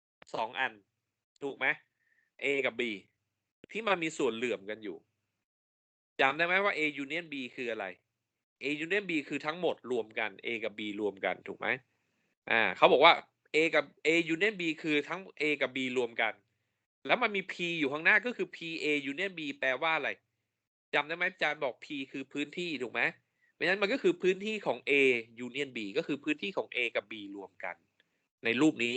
2อันถูกไหม A กับ B ที่มันมีส่วนเหลื่อมกันอยู่จำได้ไหมว่า A union B คืออะไร A union B คือทั้งหมดรวมกัน A กับ B รวมกันถูกไหมเขาบอกว่า A กับ A union B คือทั้ง A กับ B รวมกันแล้วมันมี P อยู่ข้างหน้าก็คือ PA union B แปลว่าอะไรจำได้ไหมอาจารย์บอก P คือพื้นที่ถูกไหมเพราะฉะนั้นมันก็คือพื้นที่ของ A union B ก็คือพื้นที่ของ A กับ B รวมกันในรูปนี้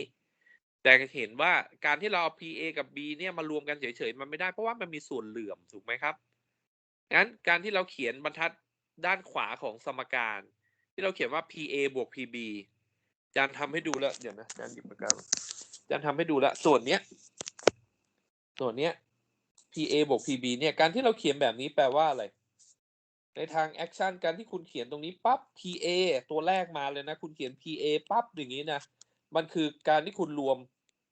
แต่เห็นว่าการที่เราเอา PA กับ B เนี่ยมารวมกันเฉยๆมันไม่ได้เพราะว่ามันมีส่วนเหลื่อมถูกไหมครับงั้นการที่เราเขียนบรรทัดด้านขวาของสมการที่เราเขียนว่า PA บวก PB อาจารย์ทำให้ดูแล้วเดี๋ยวนะอาจารย์หยิบปากกาอาจารย์ทำให้ดูแล้วส่วนเนี้ย PA บวก PB เนี่ยการที่เราเขียนแบบนี้แปลว่าอะไรในทางแอคชั่นการที่คุณเขียนตรงนี้ปั๊บ PA ตัวแรกมาเลยนะคุณเขียน PA ปั๊บอย่างนี้นะมันคือการที่คุณรวม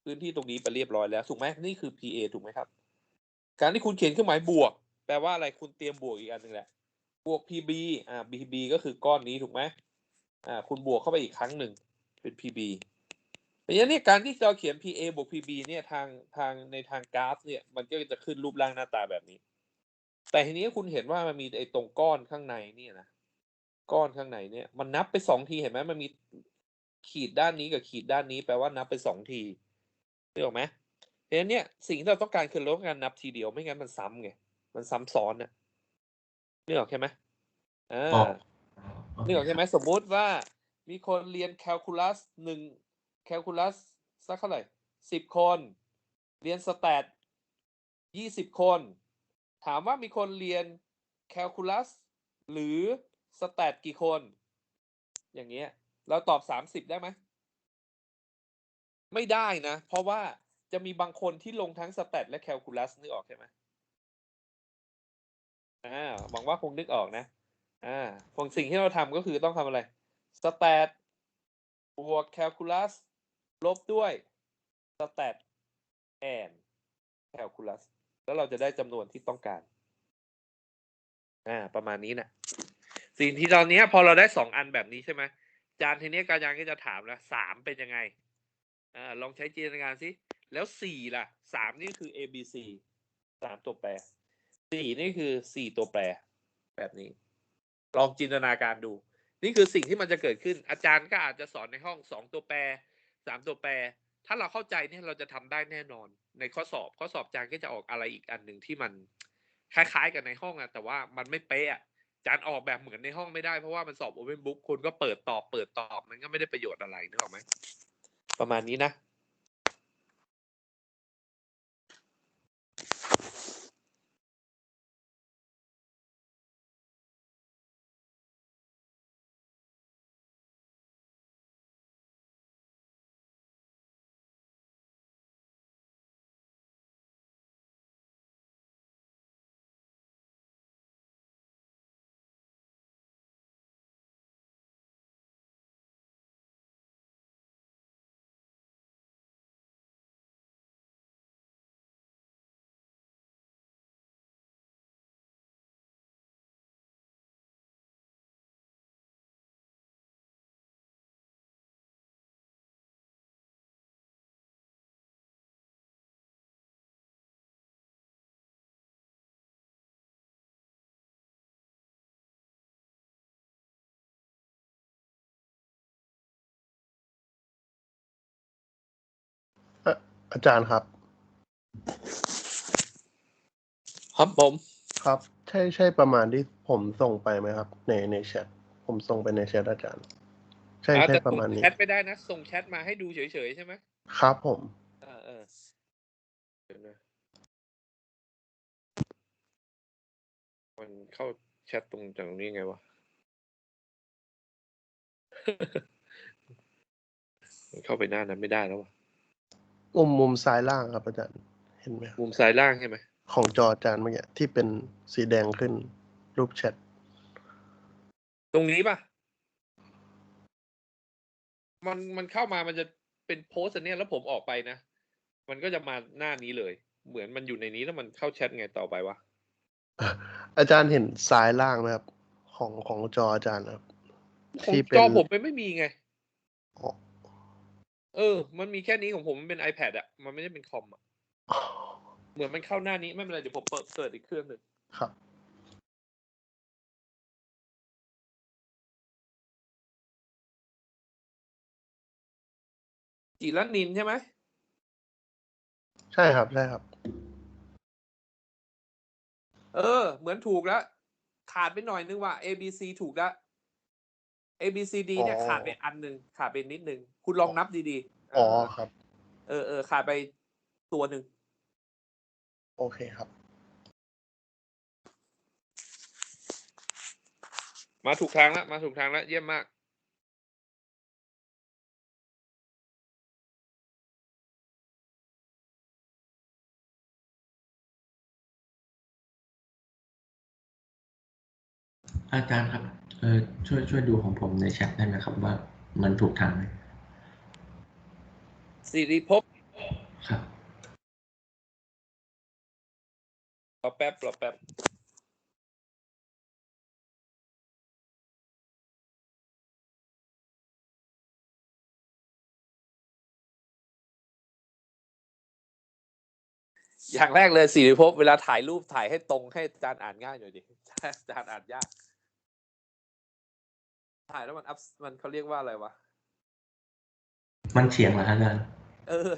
พื้นที่ตรงนี้ไปเรียบร้อยแล้วถูกไหมนี่คือ PA ถูกไหมครับการที่คุณเขียนเครื่องหมายบวกแปลว่าอะไรคุณเตรียมบวกอีกอันหนึ่งแหละบวก PB PB ก็คือก้อนนี้ถูกไหมคุณบวกเข้าไปอีกครั้งหนึ่งเป็น PB เพราะฉะนั้นเนี่ยการที่เราเขียน PA บวก PB เนี่ยทางในทางกราฟเนี่ยมันก็จะขึ้นรูปร่างหน้าตาแบบนี้แต่ทีนี้คุณเห็นว่ามันมีไอ้ตรงก้อนข้างในเนี่ยนะก้อนข้างในเนี่ยมันนับไป2ทีเห็นไหมมันมีขีดด้านนี้กับขีดด้านนี้แปลว่านับไป2ทีนึกออกไหมเพราะฉะนั้นเนี่ยสิ่งที่เราต้องการคือเราต้องการนับทีเดียวไม่งั้นมันซ้ำไงมันซ้ำซ้อนน่ะนึกออกใช่ไหมนึกออกใช่ไหมสมมุติว่ามีคนเรียนแคลคูลัสแคลคูลัสสักเท่าไหร่10 คนเรียนสแตท20 คนถามว่ามีคนเรียนแคลคูลัสหรือสแตทกี่คนอย่างเงี้ยเราตอบ30ได้ไหมไม่ได้นะเพราะว่าจะมีบางคนที่ลงทั้งสแตทและแคลคูลัสนึกออกใช่ไหมหวังว่าคงนึกออกนะของสิ่งที่เราทำก็คือต้องทำอะไรสแตทบวกแคลคูลัสลบด้วยสแตทแอนแคลคูลัสแล้วเราจะได้จำนวนที่ต้องการประมาณนี้นะสิ่งที่ตอนนี้พอเราได้2อันแบบนี้ใช่ไหม จานทีนี้การยานก็จะถามแล้ว3เป็นยังไงลองใช้จินตนาการสิแล้ว4ล่ะ3นี่คือ A B C 3ตัวแปร4นี่คือ4ตัวแปรแบบนี้ ลองจินตนาการดู นี่คือสิ่งที่มันจะเกิดขึ้น อาจารย์ก็อาจจะสอนในห้อง2ตัวแปร3ตัวแปรถ้าเราเข้าใจเนี่ยเราจะทำได้แน่นอน ในข้อสอบอาจารย์ก็จะออกอะไรอีกอันหนึ่งที่มันคล้ายๆกับในห้องอะแต่ว่ามันไม่เป๊ะอาจารย์ออกแบบเหมือนในห้องไม่ได้เพราะว่ามันสอบ Open Book คุณก็เปิดตอบมันก็ไม่ได้ประโยชน์อะไรนึกออกไหมประมาณนี้นะอาจารย์ครับ ครับผม ครับ ใช่ประมาณที่ผมส่งไปไหมครับ ในแชทผมส่งไปในแชทอาจารย์ ใช่ แต่ ประ ส่ง มาณนี้ แชทไม่ได้นะส่งแชทมาให้ดูเฉยๆใช่ไหม ครับผม เดี๋ยวนะมันเข้าแชทตรงจากตรงนี้ไงวะ มันเข้าไปหน้านั้นไม่ได้แล้ววะ มุมซ้ายล่างครับอาจารย์เห็นไหมครับ มุมซ้ายล่างใช่ไหม ของจออาจารย์เมื่อกี้ที่เป็นสีแดงขึ้นรูปแชท ตรงนี้ป่ะมันเข้ามามันจะเป็นโพสต์อันเนี้ยแล้วผมออกไปนะมันก็จะมาหน้านี้เลย เหมือนมันอยู่ในนี้แล้วมันเข้าแชทไงต่อไปวะ อาจารย์เห็นซ้ายล่างไหมครับ ของจออาจารย์ครับ ของ ที่เป็ จ น อผมมันไม่มีไง อ๋อ มันมีแค่นี้ของผมมันเป็น iPad มันไม่ได้เป็นคอมเหมือนมันเข้าหน้านี้ไม่เป็นไรเดี๋ยวผมเปิดอีกเครื่องหนึ่ง ครับ จิรนินทร์ใช่ไหม ใช่ครับใช่ครับ เหมือนถูกแล้วขาดไปหน่อยนึงว่า A B C ถูกแล้ว A B C D เนี่ยขาดไปอันหนึ่งขาดไปนิดนึงคุณลองนับดีๆ อ๋อครับ ขาดไปตัวหนึ่ง โอเคครับ มาถูกทางแล้วเยี่ยมมากอาจารย์ครับช่วยดูของผมในแชทได้ไหมครับว่ามันถูกทางไหม สิริภพ ครับ รอแป๊บอย่างแรกเลยสิริภพเวลาถ่ายรูปถ่ายให้ตรงให้อาจารย์อ่านง่ายหน่อยดิอาจารย์อ่านยากถ่ายแล้วมันเขาเรียกว่าอะไรวะ มันเฉียงเหรออาจารย์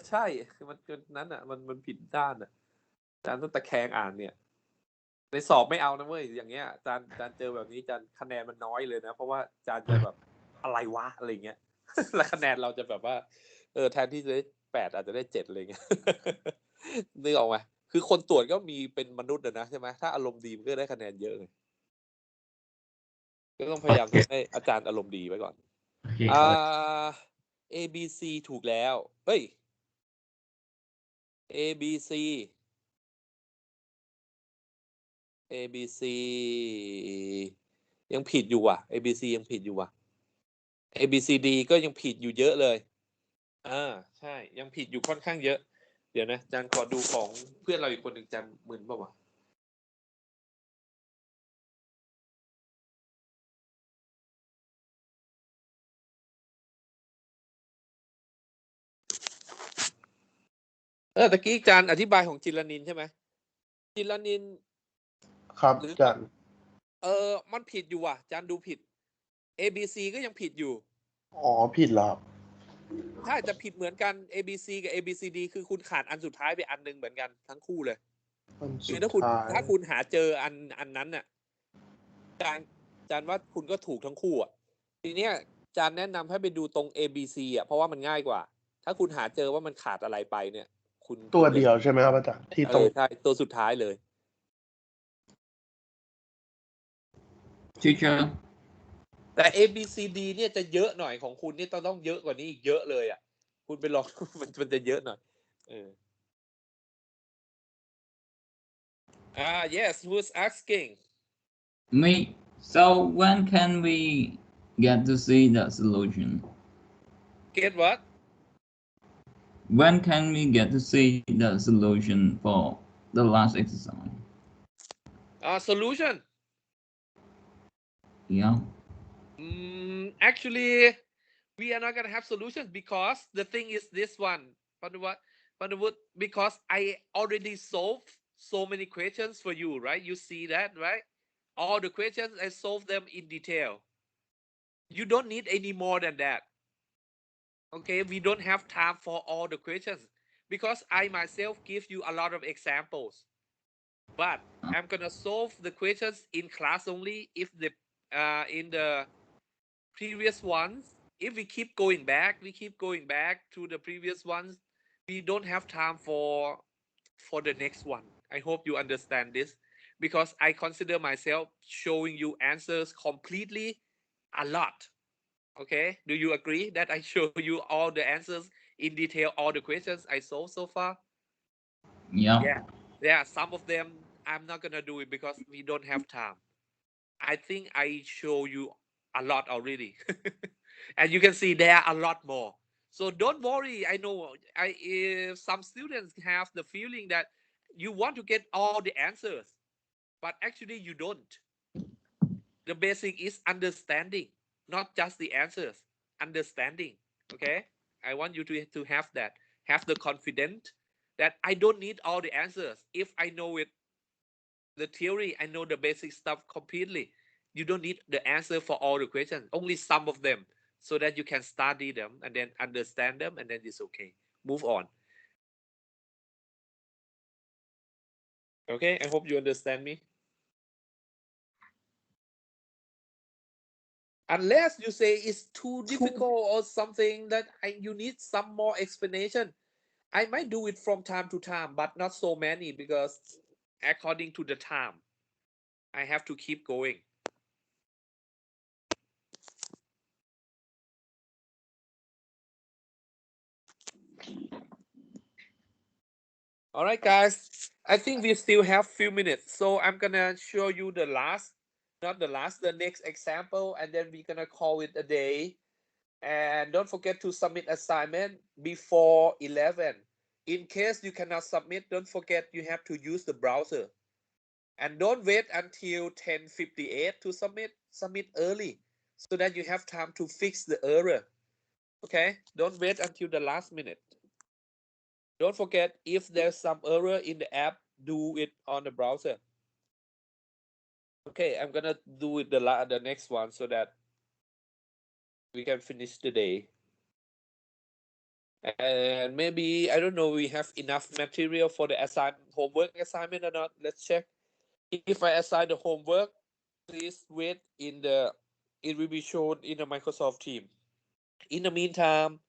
ใช่คือมันนั้นมันผิดด้านอาจารย์ต้องตะแคงอ่านเนี่ยในสอบไม่เอานะเว้ยอย่างเงี้ยอาจารย์เจอแบบนี้อาจารย์คะแนนมันน้อยเลยนะเพราะว่าอาจารย์จะแบบอะไรวะอะไรเงี้ย แล้วคะแนนเราจะแบบว่าแทนที่จะได้8อาจจะได้7อะไรเงี้ย นึกออกไหมคือคนตรวจก็มีเป็นมนุษย์นะใช่ไหมถ้าอารมณ์ดีมันก็ได้คะแนนเยอะเลยก็ต้องพยายามทำให้อาจารย์อารมณ์ดีไว้ก่อน โอเคครับ A B C ถูกแล้วเฮ้ย A B C A B C ยังผิดอยู่ว่ะ A B C ยังผิดอยู่ว่ะ A B C D ก็ยังผิดอยู่เยอะเลยใช่ยังผิดอยู่ค่อนข้างเยอะ เดี๋ยวนะอาจารย์ขอดูของเพื่อนเราอีกคนหนึ่งอาจารย์มึนป่าววะ ตะกี้อาจารย์อธิบายของจิรนินใช่ไหมจิรนิน ครับ หรือ อาจารย์ มันผิดอยู่ว่ะอาจารย์ดูผิด A B C ก็ยังผิดอยู่ อ๋อผิดแล้วครับ ถ้าจะผิดเหมือนกัน A B C กับ A B C D คือคุณขาดอันสุดท้ายไปอันนึงเหมือนกันทั้งคู่เลย อัน คื สุ อ ด ถ้าคุณ ท้าย ถ้าคุณหาเจออันนั้นน่ะอาจารย์ว่าคุณก็ถูกทั้งคู่อ่ะทีเนี้ยอาจารย์แนะนำให้ไปดูตรง A B C อ่ะเพราะว่ามันง่ายกว่า ถ้าคุณหาเจอว่ามันขาดอะไรไปเนี่ย คุณ ตัว คุณจะ เดียวใช่ไหมครับอาจารย์ที่ตรง ใช่ตัวสุดท้ายเลย Teacher, แต่ A B C D เนี่ยจะเยอะหน่อยของคุณนี่ต้องเยอะกว่านี้อีกเยอะเลยอ่ะคุณไปลอง มันจะเยอะหน่อยyes who's asking me. So when can we get to see the solution? get what When can we get to see the solution for the last exercise? solution Yeah. Actually we are not gonna have solutions because the thing is this one Pandawood, because I already solved so many questions for you, right? You see that, right? All the questions I solved them in detail. You don't need any more than that. Okay, we don't have time for all the questions because I myself give you a lot of examples. But I'm gonna solve the questions in class only if the in the previous ones, if we keep going back to the previous ones, we don't have time for the next one. I hope you understand this because I consider myself showing you answers completely a lot. Okay, do you agree that I show you all the answers in detail, all the questions I solved so far? Yeah. Yeah, some of them I'm not gonna do it because we don't have time. I think I show you a lot already. And you can see there are a lot more. So don't worry. I know if some students have the feeling that you want to get all the answers, but actually you don't. The basic is understanding, not just the answers. Understanding. Okay? I want you to have that. Have the confidence that I don't need all the answers. If I know it, the theory, I know the basic stuff completely. You don't need the answer for all the questions, only some of them, so that you can study them and then understand them, and then it's okay. Move on. Okay, I hope you understand me. Unless you say it's too difficult or something that you need some more explanation, I might do it from time to time, but not so many because according to the time, I have to keep going. All right, guys. I think we still have few minutes, so I'm gonna show you the last, not the last, the next example, and then we're gonna call it a day. And don't forget to submit assignment before 11. In case you cannot submit, don't forget you have to use the browser. And don't wait until 10:58 to submit. Submit early so that you have time to fix the error. Okay? Don't wait until the last minute. Don't forget, if there's some error in the app, do it on the browser. Okay, I'm gonna do it the next one so that we can finish the day. And maybe, I don't know, we have enough material for the homework assignment or not. Let's check. If I assign the homework, please wait it will be shown in the Microsoft team. In the meantime,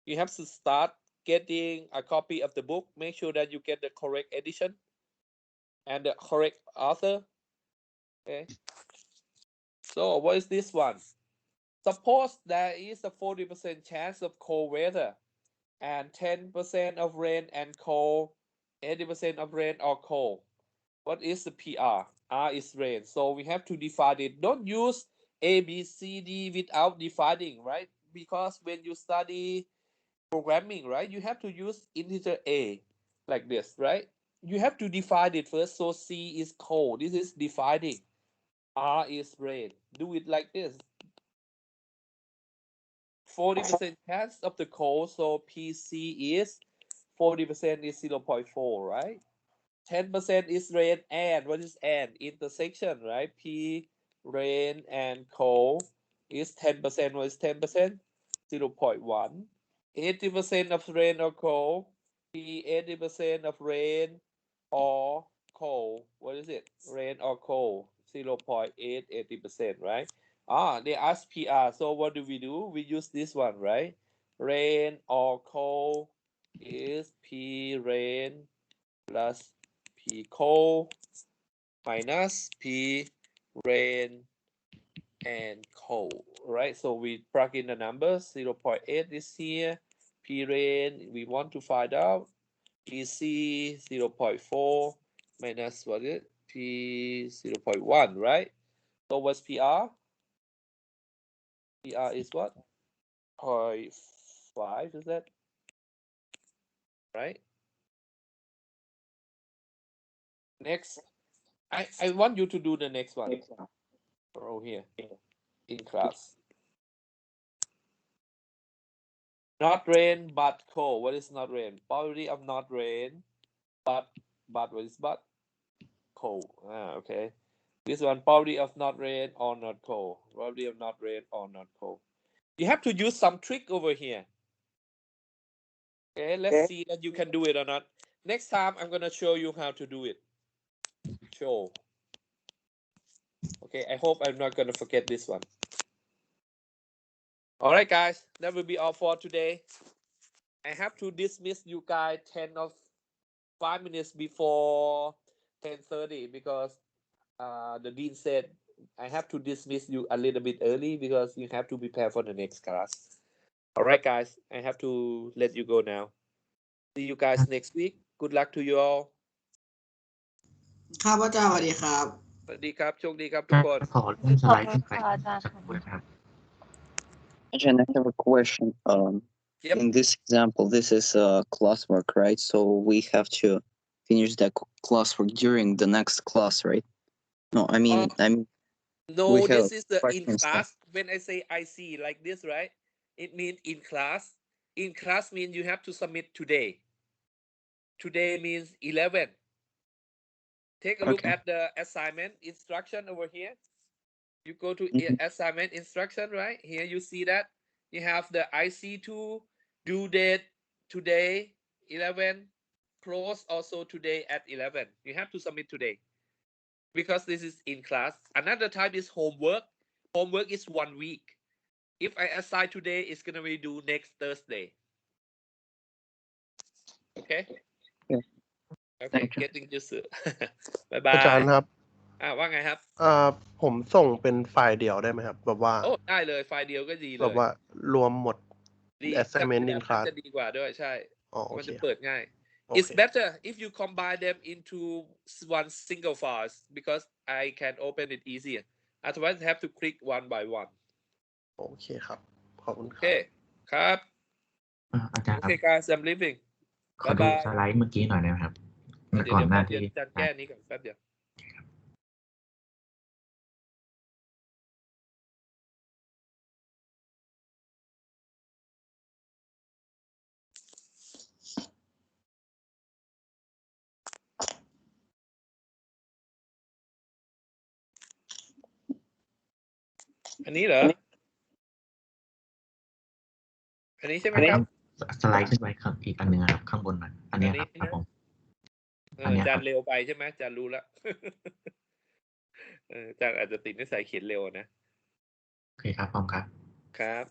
you have to start getting a copy of the book. Make sure that you get the correct edition and the correct author. Okay. So what is this one? Suppose there is a 40% chance of cold weather and 10% of rain and cold, 80% of rain or cold. What is the PR? R is rain. So we have to divide it. Don't use A, B, C, D without dividing, right? Because when you study programming, right, you have to use integer A like this, right? You have to divide it first. So C is cold. This is dividing. R is rain. Do it like this. 40% chance of the cold, so PC is 40% is 0.4, right? 10% is rain and, what is and? Intersection, right? P, rain and cold is 10%. What is 10%? 0.1. 80% of rain or cold, P, 80% of rain or cold. What is it? Rain or cold? 0.8, 80%, right? They ask PR. So what do? We use this one, right? Rain or cold is P rain plus P cold minus P rain and cold, right? So we plug in the numbers. 0.8 is here. P rain, we want to find out. PC 0.4 minus what is it? P 0.1, right? So what's PR? PR is what? 0.5, is that? Right? Next, I want you to do the next one. Row here in class. Not rain, but cold. What is not rain? Probability of not rain, but what is but? Cold. Okay. This one, probability of not rain or not cold. Probability of not rain or not cold. You have to use some trick over here. Okay, let's see that you can do it or not. Next time, I'm gonna show you how to do it. Show. Okay, I hope I'm not gonna forget this one. All right, guys, that will be all for today. I have to dismiss you guys 5 minutes before 10:30 because the dean said I have to dismiss you a little bit early because you have to prepare for the next class. All right, guys, I have to let you go now. See you guys next week. Good luck to you all. ครับอาจารย์สวัสดีครับ สวัสดีครับโชคดีครับทุกคน ขอเลื่อนสไลด์ขึ้นไปสักครู่นะครับ Jen, I have a question. Yep. In this example, this is classwork, right? So we have to finish that classwork during the next class, right? No, I mean, No, we have this is the in questions class. When I say IC like this, right? It means in class. In class means you have to submit today. Today means 11. Take a look Okay. at the assignment instruction over here. You go to assignment instruction, right? Here you see that you have the IC2 due date today 11, close also today at 11. You have to submit today because this is in class. Another type is homework. Homework is 1 week. If I assign today, it's gonna be due next Thursday. Okay. Yeah. Okay. Thank you. Getting used to. Bye อาจารย์ bye. ครับ ว่าไงครับ ผมส่งเป็นไฟล์เดี่ยวได้ไหมครับแบบว่า โอ้ได้เลยไฟล์เดียวก็ดีเล แบบ ย ว่ารวมหมด ดี assignment แบ in บนั้น class จะดีกว่าด้วยใช่ อ๋อโอ มัน เค จะเปิดง่าย โอ It's เค better if you combine them into one single file because I can open it easier. Otherwise, I have to click one by one. โอเคครับ ขอบคุณค โอเครับ ครับ อาจารย์ครับ Okay guys I'm leaving ขอดู Bye bye สไลด์เมื่อกี้หน่อยนะครับ เดี๋ ก่อน ยว หน้า เดี๋ ที่ ยวจัดแก้นี้ก่อนแป๊บเดียวอันนี้เหรอ อันนี้ใช่ไหมครับ สไลด์ขึ้นไปข้างอีกอันหนึ่งครับข้างบนหน่อยอันนี้ครับผม อันนี้ครับ จานเร็วไปใช่ไหมจานรู้แล้ว จานอาจจะติดนิสัยเขียนเร็วนะ โอเคครับพร้อมครับ ครับ